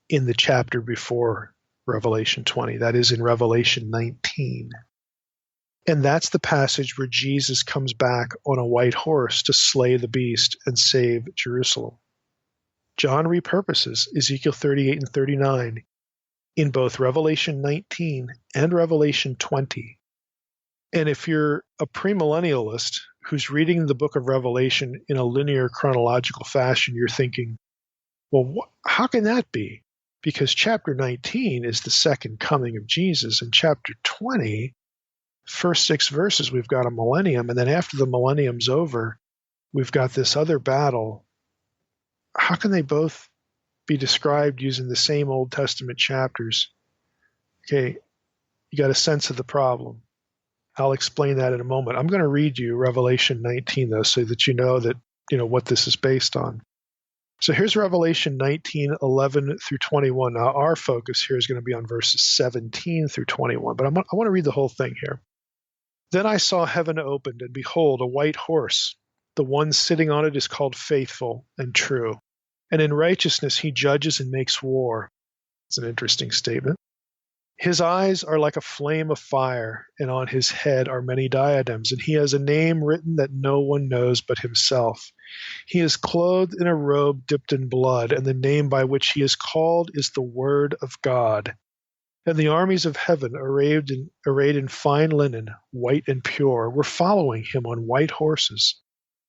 [SPEAKER 3] in the chapter before Revelation 20. That is in Revelation 19. And that's the passage where Jesus comes back on a white horse to slay the beast and save Jerusalem. John repurposes Ezekiel 38 and 39 in both Revelation 19 and Revelation 20. And if you're a premillennialist who's reading the book of Revelation in a linear chronological fashion, you're thinking, well, how can that be? Because chapter 19 is the second coming of Jesus, and chapter 20, first 6 verses, we've got a millennium, and then after the millennium's over, we've got this other battle. How can they both be described using the same Old Testament chapters? Okay, you got a sense of the problem. I'll explain that in a moment. I'm going to read you Revelation 19, though, so that you know what this is based on. So here's Revelation 19, 11 through 21. Now, our focus here is going to be on verses 17 through 21, but I want to read the whole thing here. Then I saw heaven opened, and behold, a white horse. The one sitting on it is called Faithful and True, and in righteousness he judges and makes war. It's an interesting statement. His eyes are like a flame of fire, and on his head are many diadems, and he has a name written that no one knows but himself. He is clothed in a robe dipped in blood, and the name by which he is called is the Word of God. And the armies of heaven, arrayed in fine linen, white and pure, were following him on white horses.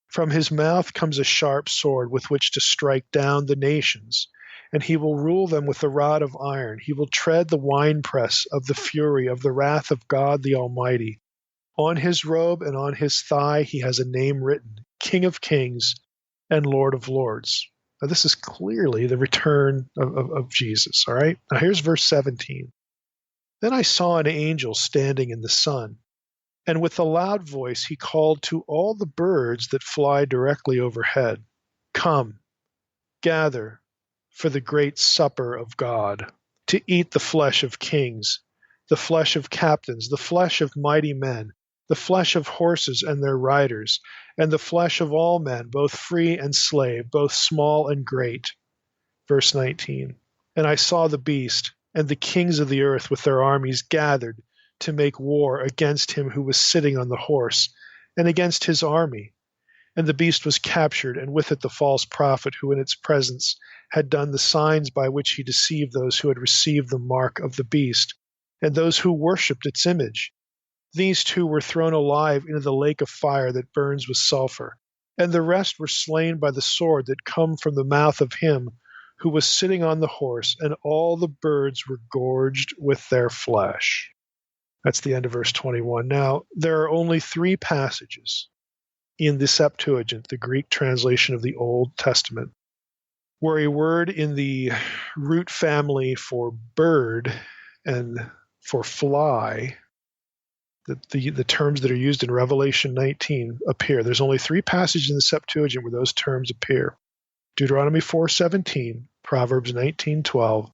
[SPEAKER 3] From his mouth comes a sharp sword with which to strike down the nations, and he will rule them with a rod of iron. He will tread the winepress of the fury of the wrath of God the Almighty. On his robe and on his thigh he has a name written, King of Kings and Lord of Lords. Now this is clearly the return of Jesus, all right? Now here's verse 17. Then I saw an angel standing in the sun, and with a loud voice he called to all the birds that fly directly overhead, Come, gather for the great supper of God, to eat the flesh of kings, the flesh of captains, the flesh of mighty men, the flesh of horses and their riders, and the flesh of all men, both free and slave, both small and great. Verse 19. And I saw the beast and the kings of the earth with their armies gathered to make war against him who was sitting on the horse and against his army. And the beast was captured, and with it the false prophet who in its presence had done the signs by which he deceived those who had received the mark of the beast, and those who worshipped its image. These two were thrown alive into the lake of fire that burns with sulfur, and the rest were slain by the sword that come from the mouth of him who was sitting on the horse, and all the birds were gorged with their flesh. That's the end of verse 21. Now, there are only 3 passages in the Septuagint, the Greek translation of the Old Testament, where a word in the root family for bird and for fly, the terms that are used in Revelation 19 appear. There's only 3 passages in the Septuagint where those terms appear. Deuteronomy 4:17, Proverbs 19:12,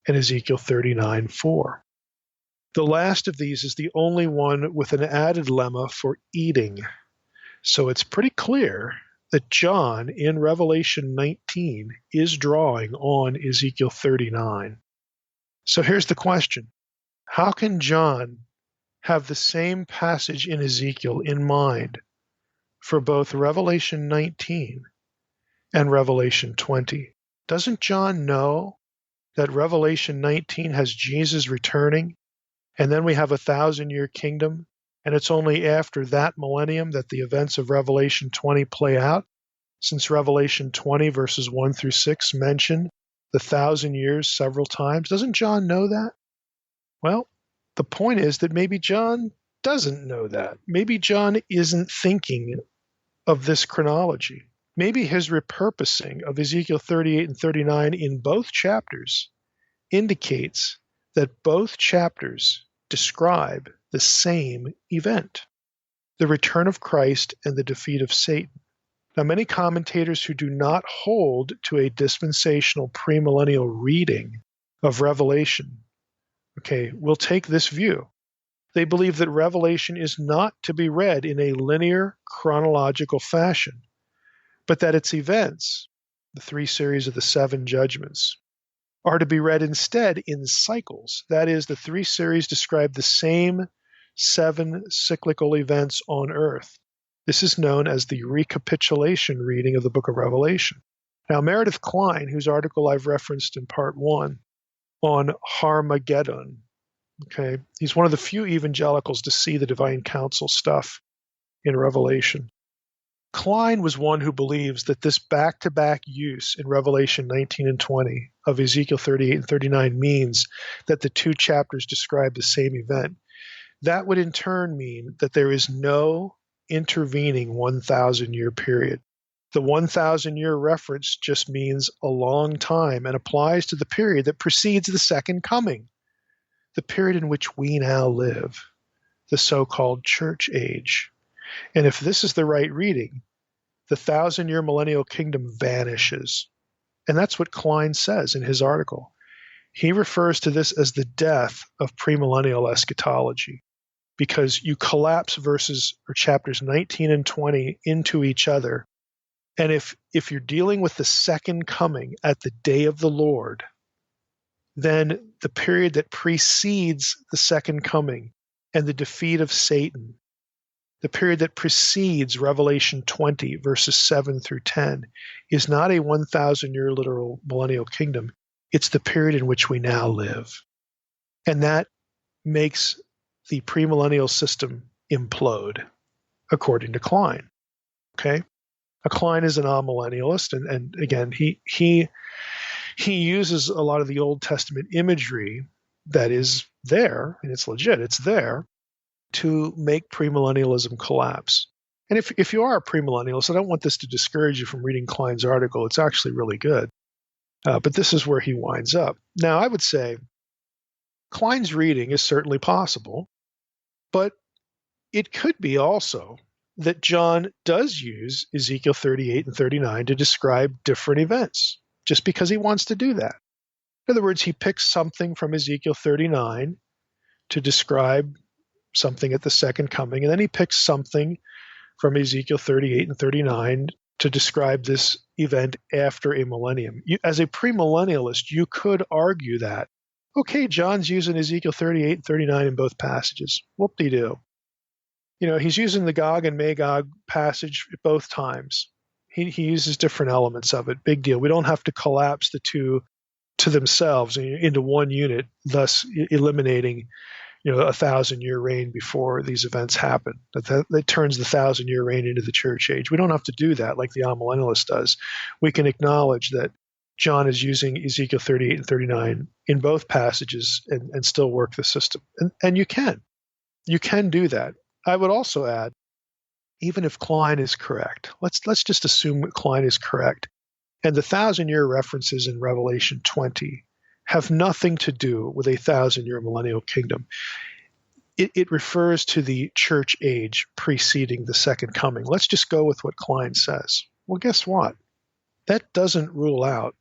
[SPEAKER 3] and Ezekiel 39:4. The last of these is the only one with an added lemma for eating. So it's pretty clear that John in Revelation 19 is drawing on Ezekiel 39. So here's the question. How can John have the same passage in Ezekiel in mind for both Revelation 19 and Revelation 20? Doesn't John know that Revelation 19 has Jesus returning, and then we have a 1,000-year kingdom, and it's only after that millennium that the events of Revelation 20 play out? since Revelation 20, verses 1 through 6 mention the 1,000 years several times? Doesn't John know that? Well, the point is that maybe John doesn't know that. Maybe John isn't thinking of this chronology. Maybe his repurposing of Ezekiel 38 and 39 in both chapters indicates that both chapters describe the same event, the return of Christ and the defeat of Satan. Now, many commentators who do not hold to a dispensational premillennial reading of Revelation, will take this view. They believe that Revelation is not to be read in a linear chronological fashion, but that its events, the 3 series of the 7 judgments, are to be read instead in cycles. That is, the 3 series describe the same 7 cyclical events on earth. This is known as the recapitulation reading of the book of Revelation. Now, Meredith Kline, whose article I've referenced in part 1 on Harmageddon, he's one of the few evangelicals to see the divine council stuff in Revelation. Kline was one who believes that this back-to-back use in Revelation 19 and 20 of Ezekiel 38 and 39 means that the 2 chapters describe the same event. That would in turn mean that there is no intervening 1,000-year period. The 1,000-year reference just means a long time and applies to the period that precedes the second coming, the period in which we now live, the so-called church age. And if this is the right reading, the 1,000-year millennial kingdom vanishes. And that's what Kline says in his article. He refers to this as the death of premillennial eschatology, because you collapse verses or chapters 19 and 20 into each other. And if you're dealing with the second coming at the day of the Lord, then the period that precedes the second coming and the defeat of Satan, the period that precedes Revelation 20, verses 7 through 10, is not a 1,000-year literal millennial kingdom. It's the period in which we now live. And that makes the premillennial system implode, according to Kline. Kline is an amillennialist, and again, he uses a lot of the Old Testament imagery that is there, and it's legit, it's there, to make premillennialism collapse. And if you are a premillennialist, I don't want this to discourage you from reading Kline's article. It's actually really good. But this is where he winds up. Now, I would say Kline's reading is certainly possible, but it could be also that John does use Ezekiel 38 and 39 to describe different events, just because he wants to do that. In other words, he picks something from Ezekiel 39 to describe something at the second coming, and then he picks something from Ezekiel 38 and 39 to describe this event after a millennium. As a premillennialist, you could argue that, John's using Ezekiel 38 and 39 in both passages. Whoop-de-doo. He's using the Gog and Magog passage at both times. He uses different elements of it. Big deal. We don't have to collapse the two to themselves into one unit, thus eliminating, a 1,000-year reign before these events happen. That turns the 1,000-year reign into the church age. We don't have to do that like the amillennialist does. We can acknowledge that John is using Ezekiel 38 and 39 in both passages and still work the system. And you can. You can do that. I would also add, even if Kline is correct, let's just assume that Kline is correct, and the 1,000-year references in Revelation 20 have nothing to do with a 1,000-year millennial kingdom. It refers to the church age preceding the second coming. Let's just go with what Kline says. Well, guess what? That doesn't rule out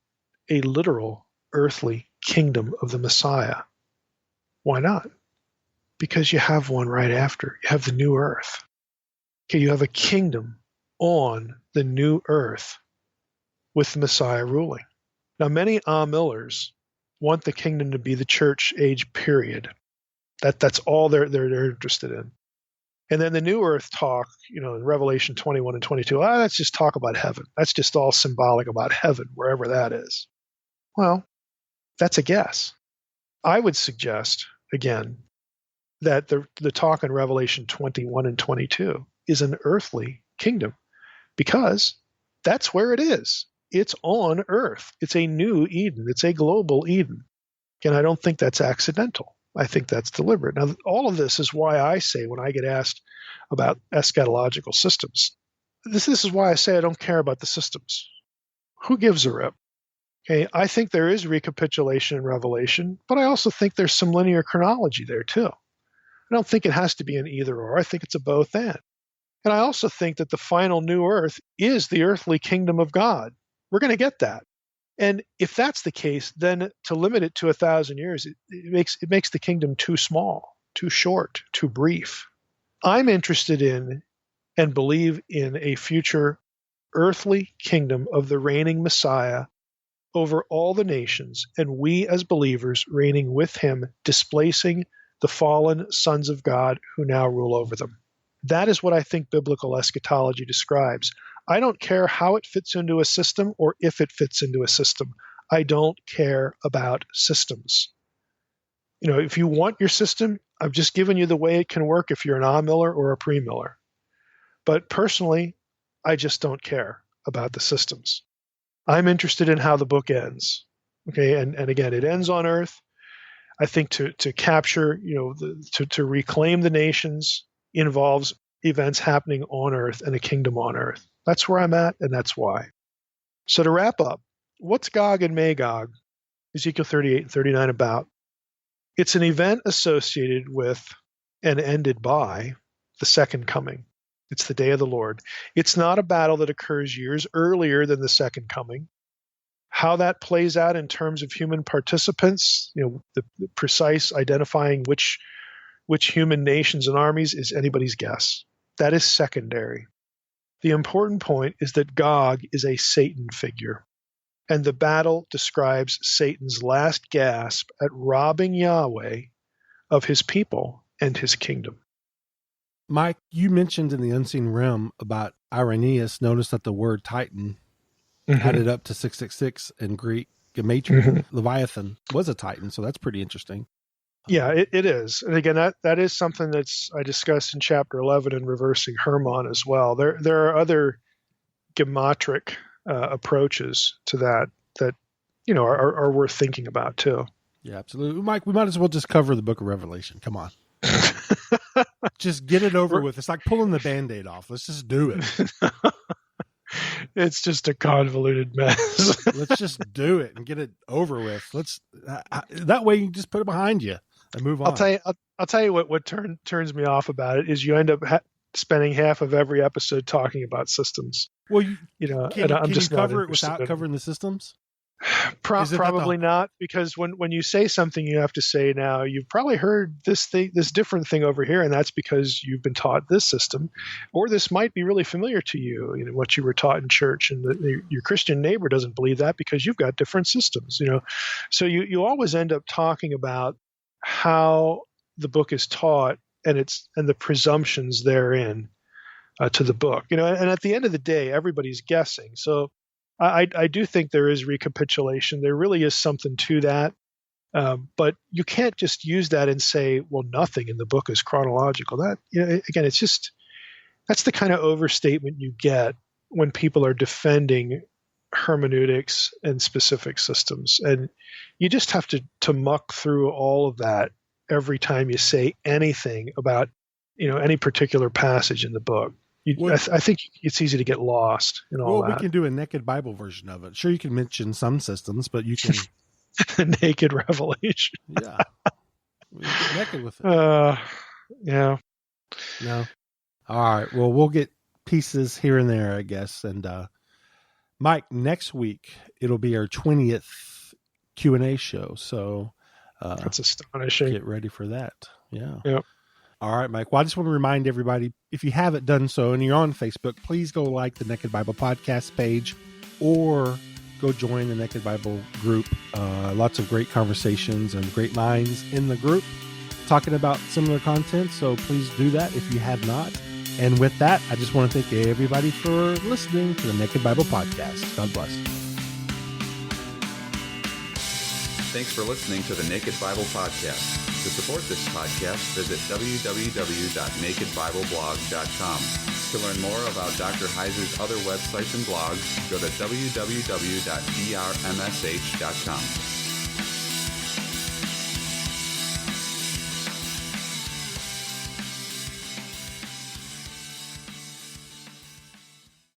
[SPEAKER 3] a literal earthly kingdom of the Messiah. Why not? Because you have one right after. You have the new earth. You have a kingdom on the new earth with the Messiah ruling. Now, many Millers want the kingdom to be the church age period. That's all they're interested in. And then the new earth talk, in Revelation 21 and 22, let's just talk about heaven. That's just all symbolic about heaven, wherever that is. Well, that's a guess. I would suggest, again, that the talk in Revelation 21 and 22 is an earthly kingdom, because That's where it is. It's on Earth. It's a new Eden. It's a global Eden. And I don't think that's accidental. I think that's deliberate. Now, all of this is why I say when I get asked about eschatological systems, this is why I say I don't care about the systems. Who gives a rip? Okay, I think there is recapitulation in Revelation, but I also think there's some linear chronology there too. I don't think it has to be an either or. I think it's a both and. And I also think that the final new earth is the earthly kingdom of God. We're going to get that. And if that's the case, then to limit it to 1,000 years, it makes the kingdom too small, too short, too brief. I'm interested in and believe in a future earthly kingdom of the reigning Messiah over all the nations, and we as believers reigning with him, displacing the fallen sons of God who now rule over them. That is what I think biblical eschatology describes. I don't care how it fits into a system or if it fits into a system. I don't care about systems. If you want your system, I've just given you the way it can work if you're an a-miller or a pre-miller. But personally, I just don't care about the systems. I'm interested in how the book ends. Okay, and again, it ends on earth. I think to capture, to reclaim the nations involves events happening on earth and a kingdom on earth. That's where I'm at, and that's why. So to wrap up, what's Gog and Magog, Ezekiel 38 and 39 about? It's an event associated with and ended by the second coming. It's the day of the Lord. It's not a battle that occurs years earlier than the second coming. How that plays out in terms of human participants, the precise identifying which human nations and armies is anybody's guess. That is secondary. The important point is that Gog is a Satan figure, and the battle describes Satan's last gasp at robbing Yahweh of his people and his kingdom.
[SPEAKER 2] Mike, you mentioned in the Unseen Realm about Irenaeus. Notice that the word Titan added up to 666 in Greek. Gematria, Leviathan was a Titan, so that's pretty interesting.
[SPEAKER 3] Yeah, it is. And again, that is something I discussed in chapter 11 in Reversing Hermon as well. There are other gematric approaches to that are worth thinking about too.
[SPEAKER 2] Yeah, absolutely. Mike, we might as well just cover the book of Revelation. Come on. Just get it over with. It's like pulling the Band-Aid off. Let's just do it.
[SPEAKER 3] It's just a convoluted mess.
[SPEAKER 2] Let's just do it and get it over with. That way you can just put it behind you and move on.
[SPEAKER 3] I'll tell you what turns me off about it is you end up spending half of every episode talking about systems.
[SPEAKER 2] Well,
[SPEAKER 3] can
[SPEAKER 2] you cover it without covering the systems?
[SPEAKER 3] Probably not, because when you say something, you have to say, now you've probably heard this different thing over here, and that's because you've been taught this system, or this might be really familiar to you, what you were taught in church, and your Christian neighbor doesn't believe that because you've got different systems, So you always end up talking about how the book is taught and the presumptions therein to the book, and at the end of the day, everybody's guessing. So I do think there is recapitulation. There really is something to that. But you can't just use that and say, well, nothing in the book is chronological. That, again, it's just, that's the kind of overstatement you get when people are defending hermeneutics and specific systems. And you just have to muck through all of that every time you say anything about, any particular passage in the book. I think it's easy to get lost in all that.
[SPEAKER 2] Well, we can do a Naked Bible version of it. Sure, you can mention some systems, but you can...
[SPEAKER 3] Naked Revelation.
[SPEAKER 2] Yeah. We can get naked with it.
[SPEAKER 3] Yeah.
[SPEAKER 2] No. All right. Well, we'll get pieces here and there, I guess. And Mike, next week, it'll be our 20th Q&A show. So
[SPEAKER 3] that's astonishing.
[SPEAKER 2] Get ready for that. Yeah.
[SPEAKER 3] Yep.
[SPEAKER 2] All right, Mike. Well, I just want to remind everybody, if you haven't done so and you're on Facebook, please go like the Naked Bible Podcast page or go join the Naked Bible group. Lots of great conversations and great minds in the group talking about similar content. So please do that if you have not. And with that, I just want to thank everybody for listening to the Naked Bible Podcast. God bless.
[SPEAKER 4] Thanks for listening to the Naked Bible Podcast. To support this podcast, visit www.nakedbibleblog.com. To learn more about Dr. Heiser's other websites and blogs, go to www.drmsh.com.